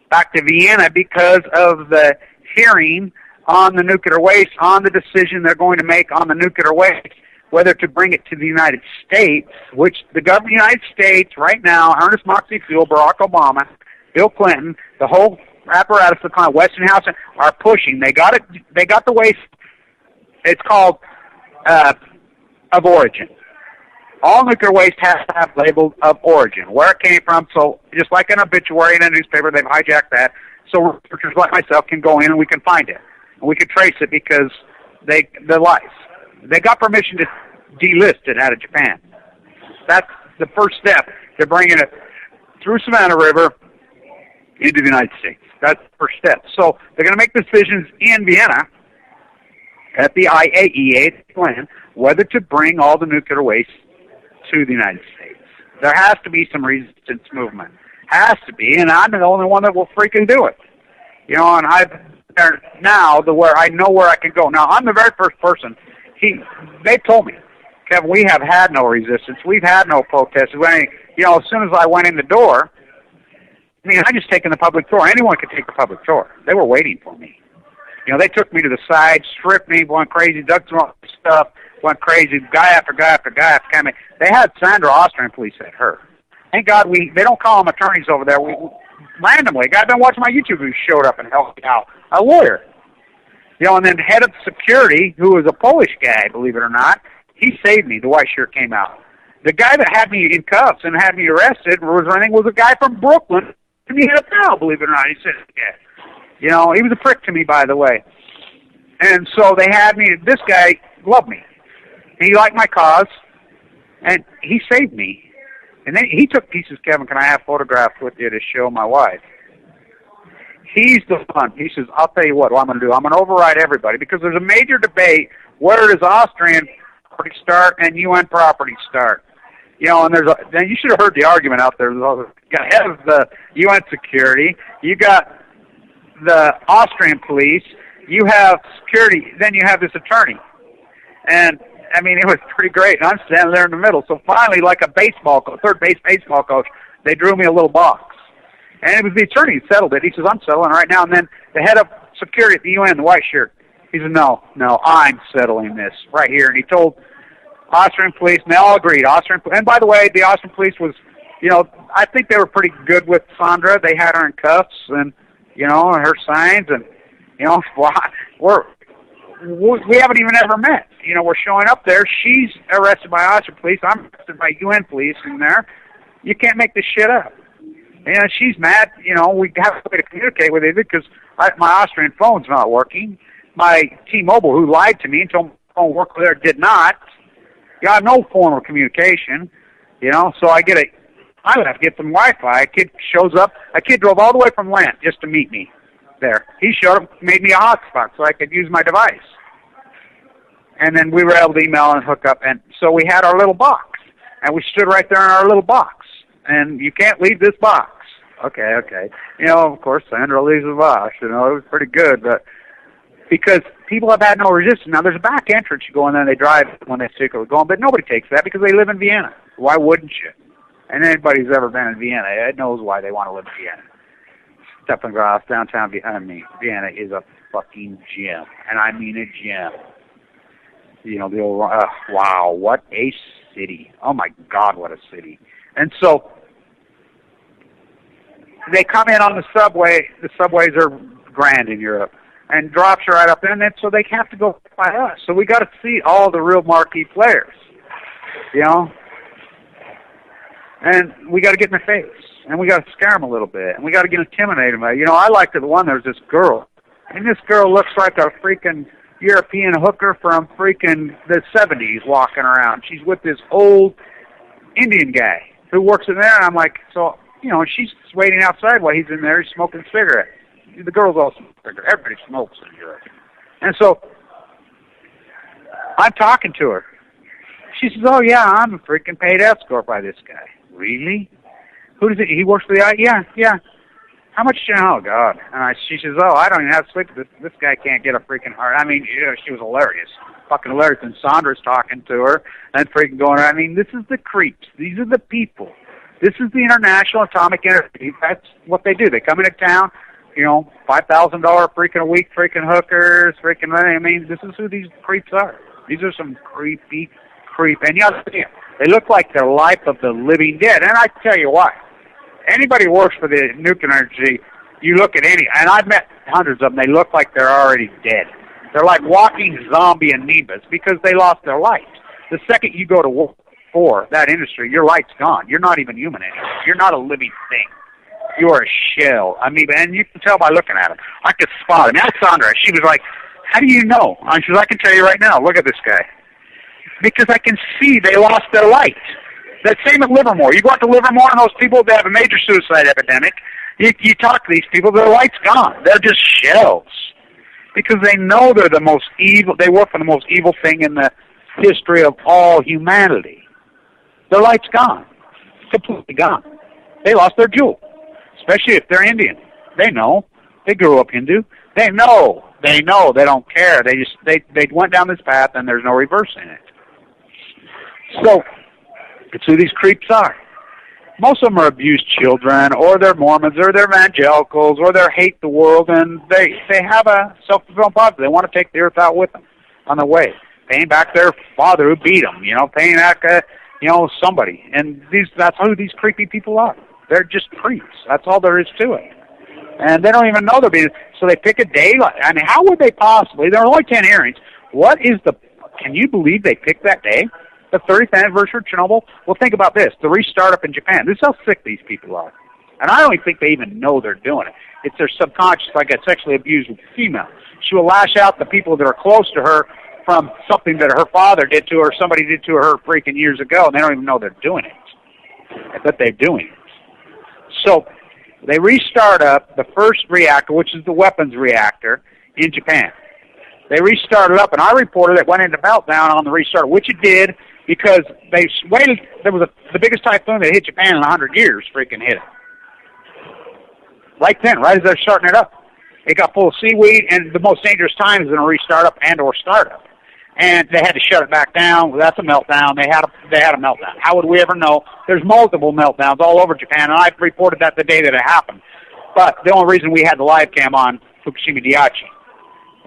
back to Vienna because of the hearing on the nuclear waste, on the decision they're going to make on the nuclear waste, whether to bring it to the United States, which the government of the United States right now, Ernest Moxie Fuel, Barack Obama, Bill Clinton, the whole apparatus of the Westinghouse are pushing. They got it. They got the waste. It's called of origin. All nuclear waste has to have labeled of origin, where it came from. So just like an obituary in a newspaper, they've hijacked that. So researchers like myself can go in and we can find it. And we can trace it because they're lies. They got permission to delist it out of Japan. That's the first step. They're bringing it through Savannah River into the United States. That's the first step. So they're going to make decisions in Vienna at the IAEA plan whether to bring all the nuclear waste to the United States. There has to be some resistance movement. Has to be, and I'm the only one that will freaking do it. And I've there now to where I know where I can go. Now, I'm the very first person. They told me, Kevin, we have had no resistance. We've had no protests. As soon as I went in the door, I just taken the public tour. Anyone could take the public tour. They were waiting for me. They took me to the side, stripped me, went crazy, dug through all the stuff, went crazy, guy after guy after guy after guy. They had Sandra Austrian police at her. Thank God they don't call them attorneys over there. Randomly, a guy been watching my YouTube who showed up and helped me out, a lawyer. And then head of security, who was a Polish guy, believe it or not, he saved me. The white shirt came out. The guy that had me in cuffs and had me arrested was a guy from Brooklyn. And he had a pal, believe it or not. He said, yeah. He was a prick to me, by the way. And so they had me, this guy loved me. And he liked my cause, and he saved me. And then he took pieces, Kevin, can I have photographs with you to show my wife? He's the one. He says, I'll tell you what I'm going to do. I'm going to override everybody because there's a major debate, where does Austrian property start and UN property start? And then you should have heard the argument out there. You got head of the UN security, you got the Austrian police, you have security, then you have this attorney. And, it was pretty great. And I'm standing there in the middle. So finally, like a third base baseball coach, they drew me a little box. And it was the attorney who settled it. He says, I'm settling right now. And then the head of security at the UN, the white shirt, he said, no, I'm settling this right here. And he told Austrian police, and they all agreed. And by the way, the Austrian police was, I think they were pretty good with Sandra. They had her in cuffs and, her signs. And, we haven't even ever met. We're showing up there. She's arrested by Austrian police. I'm arrested by UN police in there. You can't make this shit up. She's mad. We have a way to communicate with her because my Austrian phone's not working. My T-Mobile, who lied to me and told me the phone worked there, did not. I have no form of communication. So I would have to get some Wi-Fi. A kid shows up. A kid drove all the way from Blanch just to meet me there. He showed up, made me a hotspot so I could use my device. And then we were able to email and hook up. And so we had our little box. And we stood right there in our little box. And you can't leave this box. Okay. Of course, Sandra leaves the box. It was pretty good. But because people have had no resistance. Now, there's a back entrance you go in there and they drive when they stick going, but nobody takes that because they live in Vienna. Why wouldn't you? And anybody who's ever been in Vienna knows why they want to live in Vienna. Steppengrass, downtown Vienna is a fucking gem. And I mean a gem. The old, wow, what a city. Oh my God, what a city. And so they come in on the subway. The subways are grand in Europe. and drops right up in it, so they have to go by us. So we got to see all the real marquee players, you know, and we got to get in their face, and we got to scare them a little bit, and we got to get intimidate them. You know, I liked the one. There's this girl, and this girl looks like a freaking European hooker from freaking the 70s walking around. She's with this old Indian guy who works in there, and I'm like, so, you know, she's waiting outside while he's in there. He's smoking a cigarette. The girls all smoke a cigarette. Everybody smokes in Europe. And so I'm talking to her. She says, oh, yeah, I'm a freaking paid escort by this guy. Really? Who does it? He works for the Yeah. How much do you know? Oh, God. And she says, oh, I don't even have to sleep. This guy can't get a freaking heart. I mean, you know, she was hilarious. Fucking hilarious. And Sandra's talking to her and freaking going, I mean, this is the creeps. These are the people. This is the International Atomic Energy. That's what they do. They come into town, you know, $5,000 freaking a week freaking hookers, freaking, I mean, this is who these creeps are. These are some creepy creep. And you know, they look like the life of the living dead. And I tell you what, anybody who works for the nuclear energy, you look at any, and I've met hundreds of them, they look like they're already dead. They're like walking zombie amoebas because they lost their light. The second you go to work for that industry, your light's gone. You're not even human anymore. You're not a living thing. You are a shell. Amoeba, and you can tell by looking at them. I could spot him. That's Sandra. She was like, how do you know? She says, I can tell you right now. Look at this guy. Because I can see they lost their light. That same at Livermore. You go out to Livermore and those people that have a major suicide epidemic, you talk to these people, their light's gone. They're just shells. Because they know they're the most evil, they work for the most evil thing in the history of all humanity. Their light's gone. Completely gone. They lost their jewel. Especially if they're Indian. They know. They grew up Hindu. They know. They know. They don't care. They went down this path and there's no reversing it. So, it's who these creeps are. Most of them are abused children, or they're Mormons, or they're evangelicals, or they hate the world, and they have a self-fulfilling prophecy. They want to take the earth out with them on the way, paying back their father who beat them, you know, paying back, somebody. And that's who these creepy people are. They're just creeps. That's all there is to it. And they don't even know they're being, so they pick a day. I mean, how would they possibly? There are only 10 hearings. Can you believe they picked that day? The 30th anniversary of Chernobyl? Well, think about this. The restart up in Japan. This is how sick these people are. And I don't even think they even know they're doing it. It's their subconscious, like a sexually abused female. She will lash out the people that are close to her from something that her father did to her, somebody did to her freaking years ago, and they don't even know they're doing it. But they're doing it. So they restart up the first reactor, which is the weapons reactor, in Japan. They restarted up, and I reported it went into meltdown on the restart, which it did, because they waited. There was the biggest typhoon that hit Japan in 100 years freaking hit it. Right then, right as they're starting it up. It got full of seaweed, and the most dangerous time is in a restart up and or startup. And they had to shut it back down. Well, that's a meltdown. They had a meltdown. How would we ever know? There's multiple meltdowns all over Japan, and I reported that the day that it happened. But the only reason we had the live cam on Fukushima Daiichi,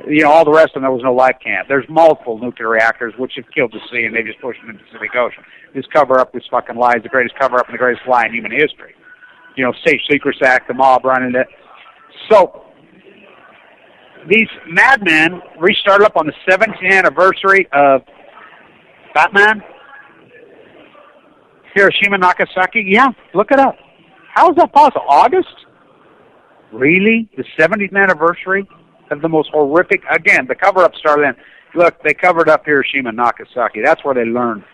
you know, all the rest of them, there was no live cam. There's multiple nuclear reactors which have killed the sea, and they just pushed them into the Pacific Ocean. This cover-up, this fucking lie is the greatest cover-up and the greatest lie in human history. You know, State Secrets Act, the mob running it. So, these madmen restarted up on the 70th anniversary of Batman, Hiroshima, Nagasaki. Yeah, look it up. How is that possible? August? Really? The 70th anniversary of the most horrific, again, the cover-up started then. Look, they covered up Hiroshima and Nagasaki. That's where they learned.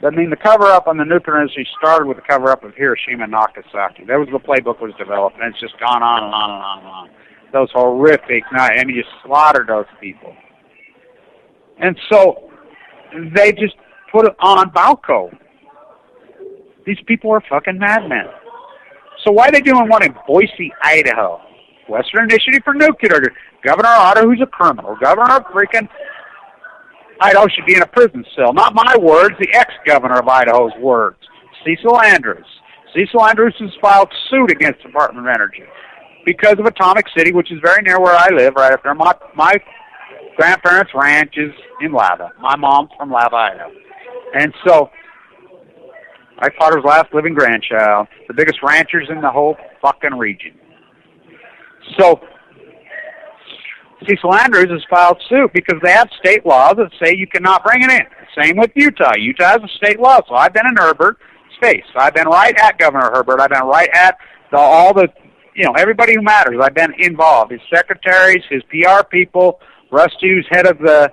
I mean, the cover-up on the nuclear industry started with the cover-up of Hiroshima and Nagasaki. That was the playbook was developed, and it's just gone on and on and on and on. Those horrific, I mean, you slaughtered those people. And so they just put it on Balco. These people are fucking madmen. So why are they doing one in Boise, Idaho? Western Initiative for Nuclear. Governor Otto, who's a criminal. Governor of freaking Idaho should be in a prison cell. Not my words, the ex-governor of Idaho's words. Cecil Andrews. Cecil Andrews has filed suit against the Department of Energy because of Atomic City, which is very near where I live, right up there. My grandparents' ranch is in Lava. My mom's from Lava, Idaho. And so, my father's last living grandchild, the biggest ranchers in the whole fucking region. So, Cecil Andrews has filed suit because they have state laws that say you cannot bring it in. Same with Utah. Utah has a state law, so I've been in Herbert's face. I've been right at Governor Herbert. I've been right at all the, everybody who matters. I've been involved. His secretaries, his PR people, Rusty, who's head of the,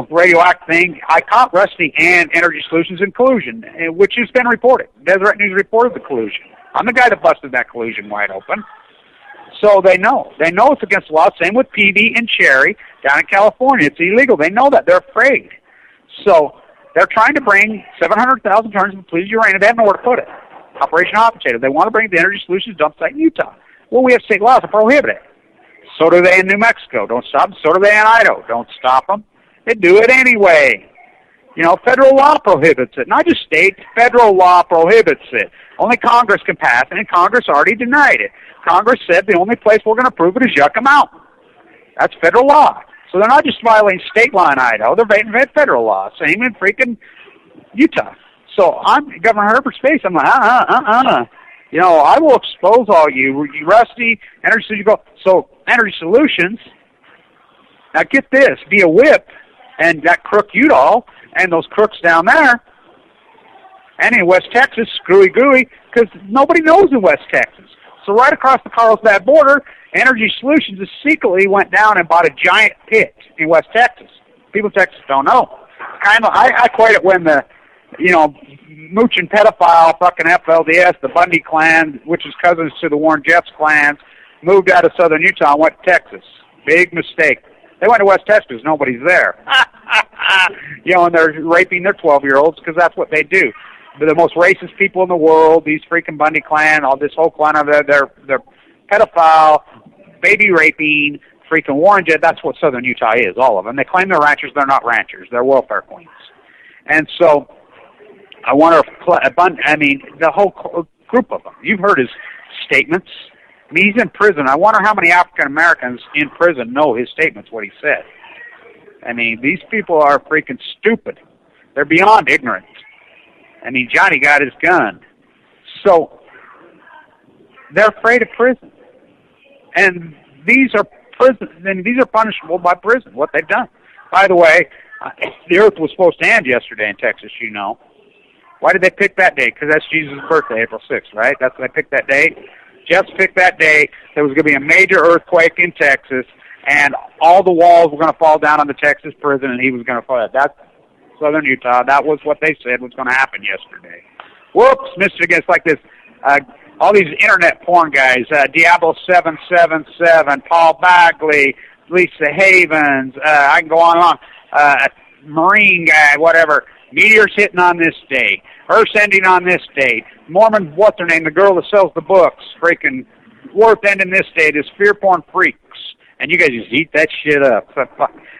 radioactive thing. I caught Rusty and Energy Solutions in collusion, which has been reported. Deseret News reported the collusion. I'm the guy that busted that collusion wide open. So they know. They know it's against the law. Same with PV and Cherry down in California. It's illegal. They know that. They're afraid. So they're trying to bring 700,000 tons of depleted uranium. They have nowhere to put it. Operation Hot Potato. They want to bring it to the Energy Solutions dump site in Utah. Well, we have state laws that prohibit it. So do they in New Mexico. Don't stop them. So do they in Idaho. Don't stop them. They do it anyway. Federal law prohibits it. Not just state. Federal law prohibits it. Only Congress can pass it, and Congress already denied it. Congress said the only place we're going to prove it is Yucca Mountain. That's federal law. So they're not just violating state law in Idaho. They're violating federal law. Same in freaking Utah. So I'm Governor Herbert's face. I'm like, I will expose all you Rusty, Energy Solutions. So Energy Solutions, now get this, be a whip, and that crook Udall, and those crooks down there, and in West Texas, screwy gooey, because nobody knows in West Texas. So right across the Carlsbad border, Energy Solutions just secretly went down and bought a giant pit in West Texas. People in Texas don't know. I equate it when the, mooching pedophile fucking FLDS, the Bundy clan, which is cousins to the Warren Jeffs clans, moved out of southern Utah and went to Texas. Big mistake. They went to West Texas. Nobody's there. And they're raping their 12-year-olds because that's what they do. They're the most racist people in the world. These freaking Bundy clan, all this whole clan of they're pedophile, baby raping, freaking Warren Jett. That's what southern Utah is, all of them. They claim they're ranchers. They're not ranchers. They're welfare queens. And so I wonder if, the whole group of them. You've heard his statements. He's in prison. I wonder how many African Americans in prison know his statements, what he said. These people are freaking stupid. They're beyond ignorant. Johnny got his gun. So they're afraid of prison. And these are punishable by prison, what they've done. By the way, the earth was supposed to end yesterday in Texas, Why did they pick that date? Because that's Jesus' birthday, April 6th, right? That's why they picked that date. Jeffs picked that date. There was going to be a major earthquake in Texas, and all the walls were going to fall down on the Texas prison, and he was going to fall. That's southern Utah. That was what they said was going to happen yesterday. Whoops, Michigan. It's like this. All these internet porn guys, Diablo777, Paul Bagley, Lisa Havens, I can go on and on. Marine guy, whatever. Meteors hitting on this date. Earth's ending on this date. Mormon, what's her name? The girl that sells the books. Freaking worth ending this date is fear porn freaks. And you guys just eat that shit up.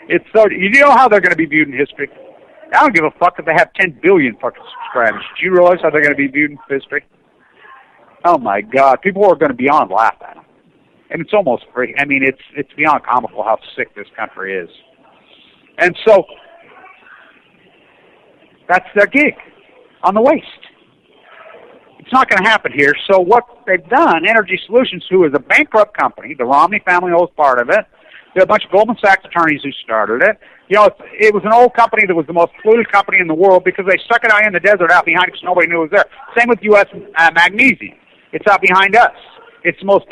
It's so. You know how they're going to be viewed in history? I don't give a fuck if they have 10 billion fucking subscribers. Do you realize how they're going to be viewed in history? Oh my God, people are going to beyond laugh at them. And it's almost free. It's beyond comical how sick this country is. And so that's their gig on the waste. It's not going to happen here. So what they've done, Energy Solutions, who is a bankrupt company, the Romney family owns part of it. There are a bunch of Goldman Sachs attorneys who started it. It was an old company that was the most polluted company in the world because they stuck it out in the desert out behind because nobody knew it was there. Same with U.S. Magnesium. It's out behind us. It's the most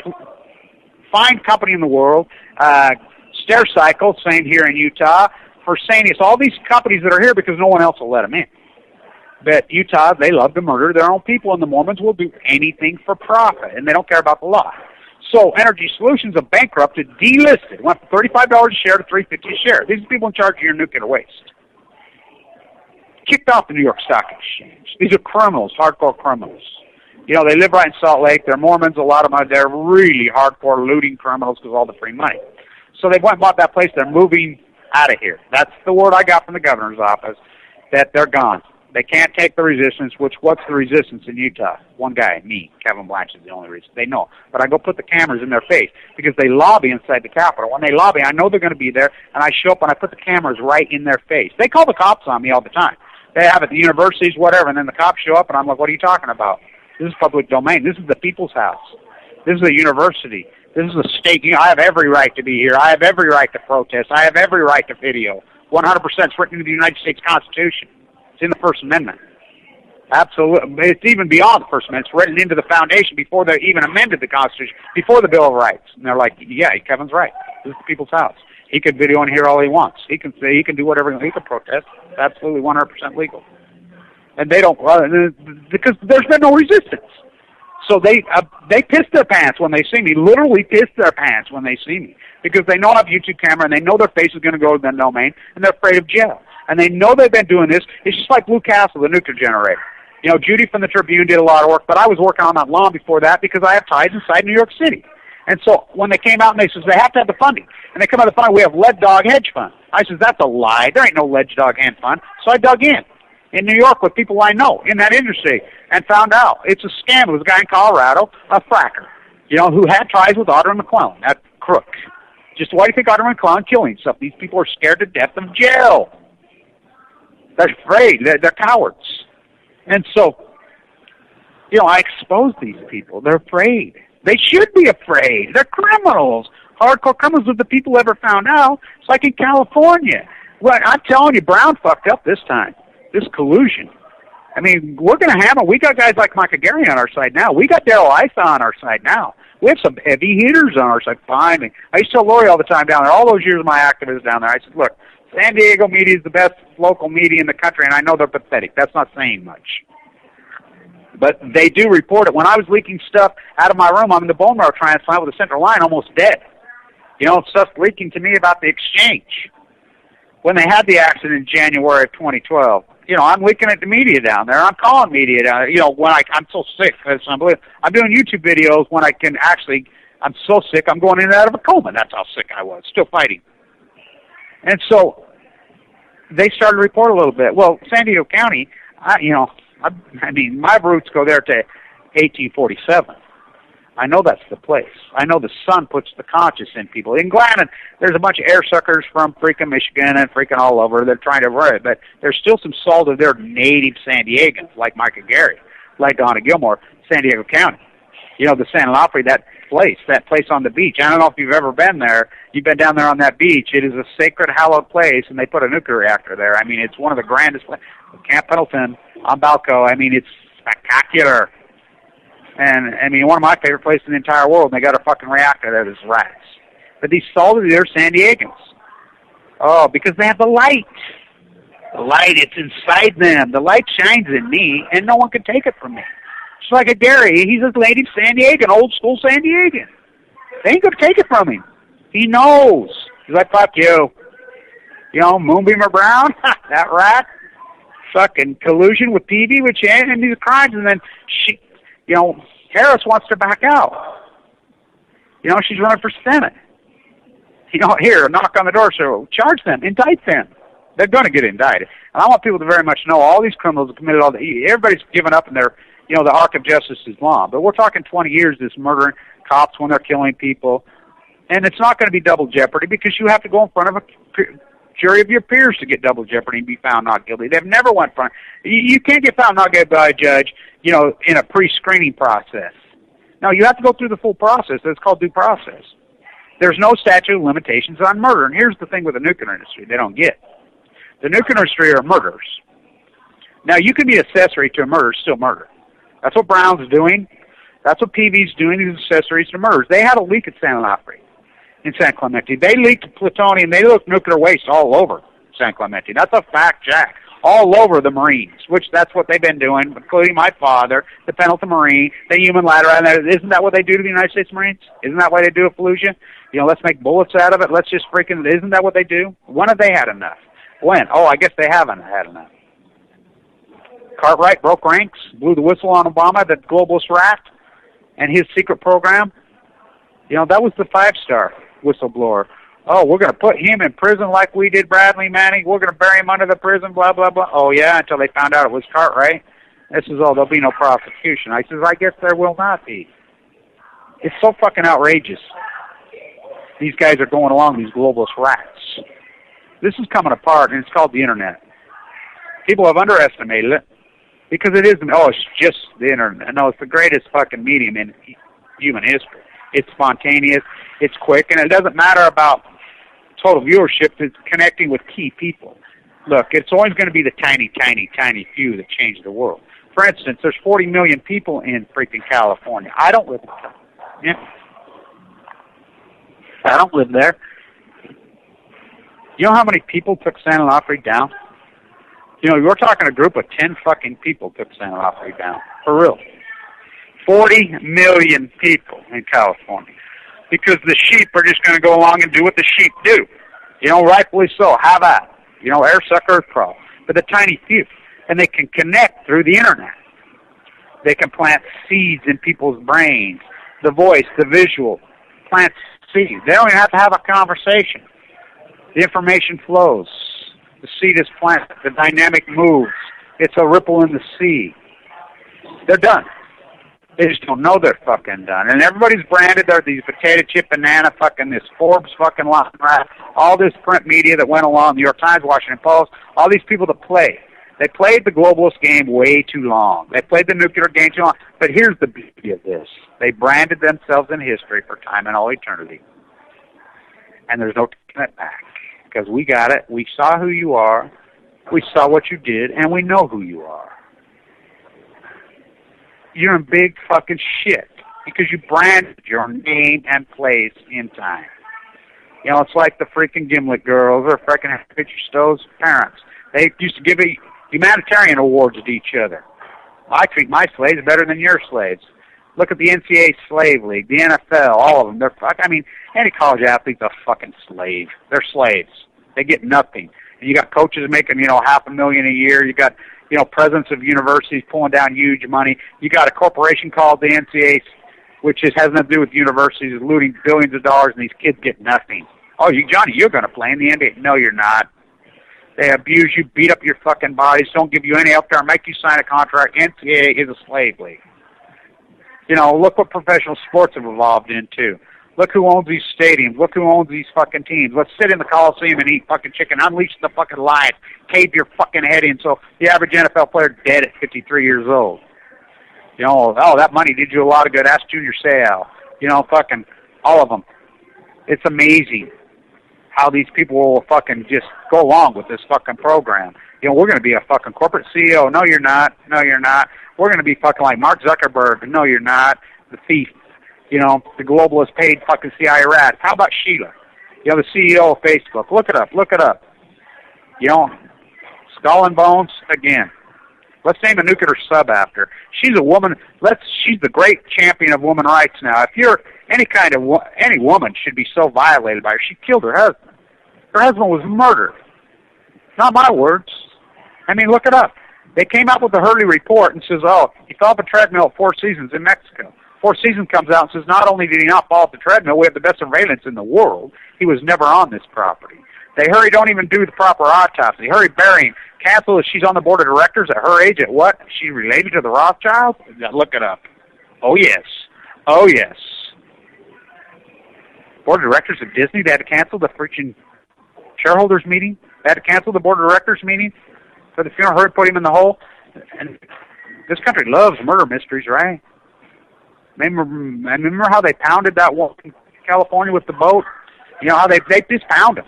fine company in the world. Stericycle, same here in Utah. Fresenius, all these companies that are here because no one else will let them in. But Utah, they love to murder their own people, and the Mormons will do anything for profit, and they don't care about the law. So Energy Solutions, a bankrupted, delisted, went from $35 a share to $3.50 a share. These are people in charge of your nuclear waste. Kicked off the New York Stock Exchange. These are criminals, hardcore criminals. They live right in Salt Lake. They're Mormons. A lot of them, they're really hardcore looting criminals because of all the free money. So they went and bought that place. They're moving out of here. That's the word I got from the governor's office, that they're gone. They can't take the resistance, what's the resistance in Utah? One guy, me, Kevin Blanch is the only reason. They know. But I go put the cameras in their face because they lobby inside the Capitol. When they lobby, I know they're going to be there, and I show up and I put the cameras right in their face. They call the cops on me all the time. They have it at the universities, whatever, and then the cops show up, and I'm like, what are you talking about? This is public domain. This is the people's house. This is a university. This is a state. You know, I have every right to be here. I have every right to protest. I have every right to video. 100% it's written into the United States Constitution. It's in the First Amendment. Absolutely. It's even beyond the First Amendment. It's written into the foundation before they even amended the Constitution, before the Bill of Rights. And they're like, yeah, Kevin's right. This is the people's house. He can video and hear all he wants. He can say, he can do whatever, he can protest. It's absolutely 100% legal. And they don't, because there's been no resistance. So they piss their pants when they see me, literally piss their pants when they see me, because they know I have a YouTube camera and they know their face is going to go to the domain and they're afraid of jail. And they know they've been doing this. It's just like Blue Castle, the nuclear generator. You know, Judy from the Tribune did a lot of work, but I was working on that long before that because I have ties inside New York City. And so when they came out and they said, they have to have the funding. And they come out of the funding, we have Lead Dog Hedge Fund. I said, that's a lie. There ain't no Lead Dog Hedge Fund. So I dug in New York with people I know in that industry and found out it's a scam. It was a guy in Colorado, a fracker, you know, who had ties with Audrey McClellan, that crook. Just why do you think Audrey McClellan killing himself? These people are scared to death of jail. They're afraid. They're cowards. And so, you know, I expose these people. They're afraid. They should be afraid. They're criminals. Hardcore criminals. If the people ever found out, it's like in California. Well, I'm telling you, Brown fucked up this time. This collusion. I mean, we're going to hammer. We got guys like Micah Gary on our side now. We got Daryl Issa on our side now. We have some heavy hitters on our side. Finally. I used to tell Lori all the time down there, all those years of my activism down there, I said, look, San Diego media is the best local media in the country, and I know they're pathetic. That's not saying much. But they do report it. When I was leaking stuff out of my room, I'm in the bone marrow transplant with a central line, almost dead. You know, stuff leaking to me about the exchange. When they had the accident in January of 2012, you know, I'm leaking at the media down there. I'm calling media down there. You know, when I'm so sick, it's unbelievable. I'm doing YouTube videos when I can actually, I'm so sick, I'm going in and out of a coma. That's how sick I was, still fighting. And so they started to report a little bit. Well, San Diego County, I mean, my roots go there to 1847. I know that's the place. I know the sun puts the conscious in people. And granted, there's a bunch of air suckers from freaking Michigan and freaking all over. They're trying to run it, but there's still some salt of their native San Diegans, like Micah Gary, like Donna Gilmore, San Diego County. You know, the San Onofre, that place on the beach. I don't know if you've ever been there. You've been down there on that beach. It is a sacred, hallowed place, and they put a nuclear reactor there. I mean, it's one of the grandest places. Camp Pendleton on Balco. I mean, it's spectacular. And, I mean, one of my favorite places in the entire world, and they got a fucking reactor there. There's rats. But these salted, they're San Diegans. Oh, because they have the light. The light, it's inside them. The light shines in me, and no one can take it from me. Just like a Gary. He's a native San Diegan, old school San Diegan. They ain't going to take it from him. He knows. He's like, fuck you. You know, Moonbeamer Brown, that rat, fucking collusion with Peavy, with Chan, and these crimes, and then she, you know, Harris wants to back out. You know, she's running for Senate. You know, here, knock on the door, so charge them, indict them. They're going to get indicted. And I want people to very much know all these criminals have committed all the, everybody's given up in their, you know, the arc of justice is long. But we're talking 20 years, this murdering cops when they're killing people. And it's not going to be double jeopardy because you have to go in front of a jury of your peers to get double jeopardy and be found not guilty. They've never went front. You can't get found not guilty by a judge, you know, in a pre-screening process. No, you have to go through the full process. That's called due process. There's no statute of limitations on murder. And here's the thing with the nuclear industry they don't get. The nuclear industry are murderers. Now, you can be accessory to a murder, still murder. That's what Brown's doing. That's what Peavy's doing, these accessories to murders. They had a leak at San Onofre in San Clemente. They leaked plutonium. They leaked nuclear waste all over San Clemente. That's a fact, Jack. All over the Marines, which that's what they've been doing, including my father, the Pendleton Marine, the human ladder. Isn't that what they do to the United States Marines? Isn't that why they do a Fallujah? You know, let's make bullets out of it. Let's just freaking, isn't that what they do? When have they had enough? When? Oh, I guess they haven't had enough. Cartwright broke ranks, blew the whistle on Obama, the globalist rat, and his secret program. You know, that was the 5-star whistleblower. Oh, we're going to put him in prison like we did Bradley Manning. We're going to bury him under the prison, blah, blah, blah. Oh, yeah, until they found out it was Cartwright. This is all. There'll be no prosecution. I says, I guess there will not be. It's so fucking outrageous. These guys are going along, these globalist rats. This is coming apart, and it's called the Internet. People have underestimated it because it isn't, oh, it's just the Internet. No, it's the greatest fucking medium in human history. It's spontaneous. It's quick. And it doesn't matter about total viewership. It's connecting with key people. Look, it's always going to be the tiny, tiny, tiny few that change the world. For instance, there's 40 million people in freaking California. I don't live there. Yeah. I don't live there. You know how many people took San Onofre down? You know, you're talking a group of 10 fucking people took San Onofre down. For real. 40 million people in California. Because the sheep are just going to go along and do what the sheep do. You know, rightfully so. Have at. You know, air suck, earth crawl. But the tiny few. And they can connect through the internet. They can plant seeds in people's brains. The voice, the visual, plant seeds. They don't even have to have a conversation. The information flows. The seed is planted. The dynamic moves. It's a ripple in the sea. They're done. They just don't know they're fucking done. And everybody's branded. They're these potato chip, banana, fucking this Forbes fucking line, right? All this print media that went along, New York Times, Washington Post, all these people that play. They played the globalist game way too long. They played the nuclear game too long. But here's the beauty of this. They branded themselves in history for time and all eternity. And there's no taking it back. Because we got it. We saw who you are. We saw what you did. And we know who you are. You're in big fucking shit. Because you branded your name and place in time. You know, it's like the freaking Gimlet girls or freaking Picture Stowe's parents. They used to give humanitarian awards to each other. I treat my slaves better than your slaves. Look at the NCAA Slave League, the NFL, all of them. They're any college athlete's a fucking slave. They're slaves. They get nothing. And you got coaches making, $500,000 a year. You got, presidents of universities pulling down huge money. You got a corporation called the NCAA, which has nothing to do with universities, looting billions of dollars, and these kids get nothing. Oh, Johnny, you're going to play in the NBA. No, you're not. They abuse you, beat up your fucking bodies, don't give you any health care, make you sign a contract. NCAA is a slave league. Look what professional sports have evolved into. Look who owns these stadiums. Look who owns these fucking teams. Let's sit in the Coliseum and eat fucking chicken. Unleash the fucking lions. Cave your fucking head in so the average NFL player dead at 53 years old. That money did you a lot of good. Ask Junior Seau. Fucking all of them. It's amazing how these people will fucking just go along with this fucking program. We're going to be a fucking corporate CEO. No, you're not. No, you're not. We're going to be fucking like Mark Zuckerberg. No, you're not. The thief. The globalist paid fucking CIA rat. How about Sheila? The CEO of Facebook. Look it up. Look it up. Skull and Bones, again. Let's name a nuclear sub after. She's a woman. She's the great champion of women's rights now. If you're any woman should be so violated by her. She killed her husband. Her husband was murdered. Not my words. Look it up. They came out with the Hurley report and says, he fell off a treadmill at Four Seasons in Mexico. Four Seasons comes out and says, not only did he not fall off the treadmill, we have the best surveillance in the world. He was never on this property. They don't even do the proper autopsy. Hurry bury him. Cancel. She's on the board of directors at her age. At what? She related to the Rothschilds? Look it up. Oh, yes. Oh, yes. Board of directors of Disney, they had to cancel the freaking shareholders meeting. They had to cancel the board of directors meeting for the funeral. Hurry, put him in the hole. And this country loves murder mysteries, right? Remember how they pounded that one in California with the boat? How they just pound them.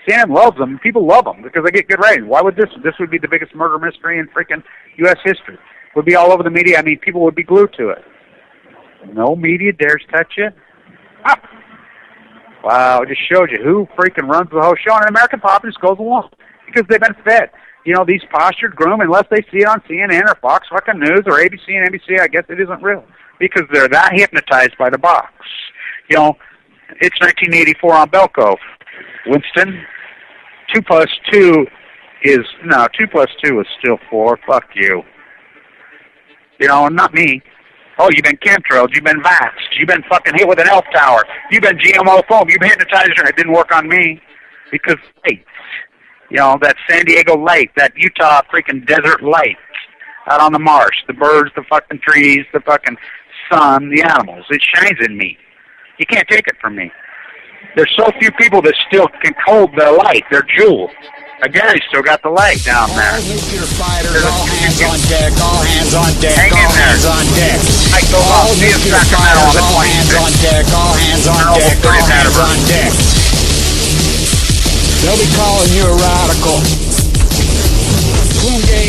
CNN loves them. People love them because they get good ratings. Why would this would be the biggest murder mystery in freaking U.S. history. Would be all over the media. People would be glued to it. No media dares touch it. Ah. Wow, it just shows you who freaking runs the whole show. And American populace goes along because they've been fed. These postured groom, unless they see it on CNN or Fox fucking News or ABC and NBC, I guess it isn't real. Because they're that hypnotized by the box. It's 1984 on Belko. Winston, 2 plus 2 is still 4. Fuck you. Not me. Oh, you've been chemtrailed. You've been vaxxed. You've been fucking hit with an elf tower. You've been GMO foam. You've been hypnotized. It didn't work on me. Because lights. That San Diego light, that Utah freaking desert light out on the marsh, the birds, the fucking trees, the fucking sun, the animals. It shines in me. You can't take it from me. There's so few people that still can hold the light. They're jewels. Again, still got the light down there. All nuclear fighters, all hands on deck, all hands on deck, Hang in all there. hands on deck. Like All nuclear fighters, all hands on deck, all hands on deck. They'll be calling you a radical. Plumgate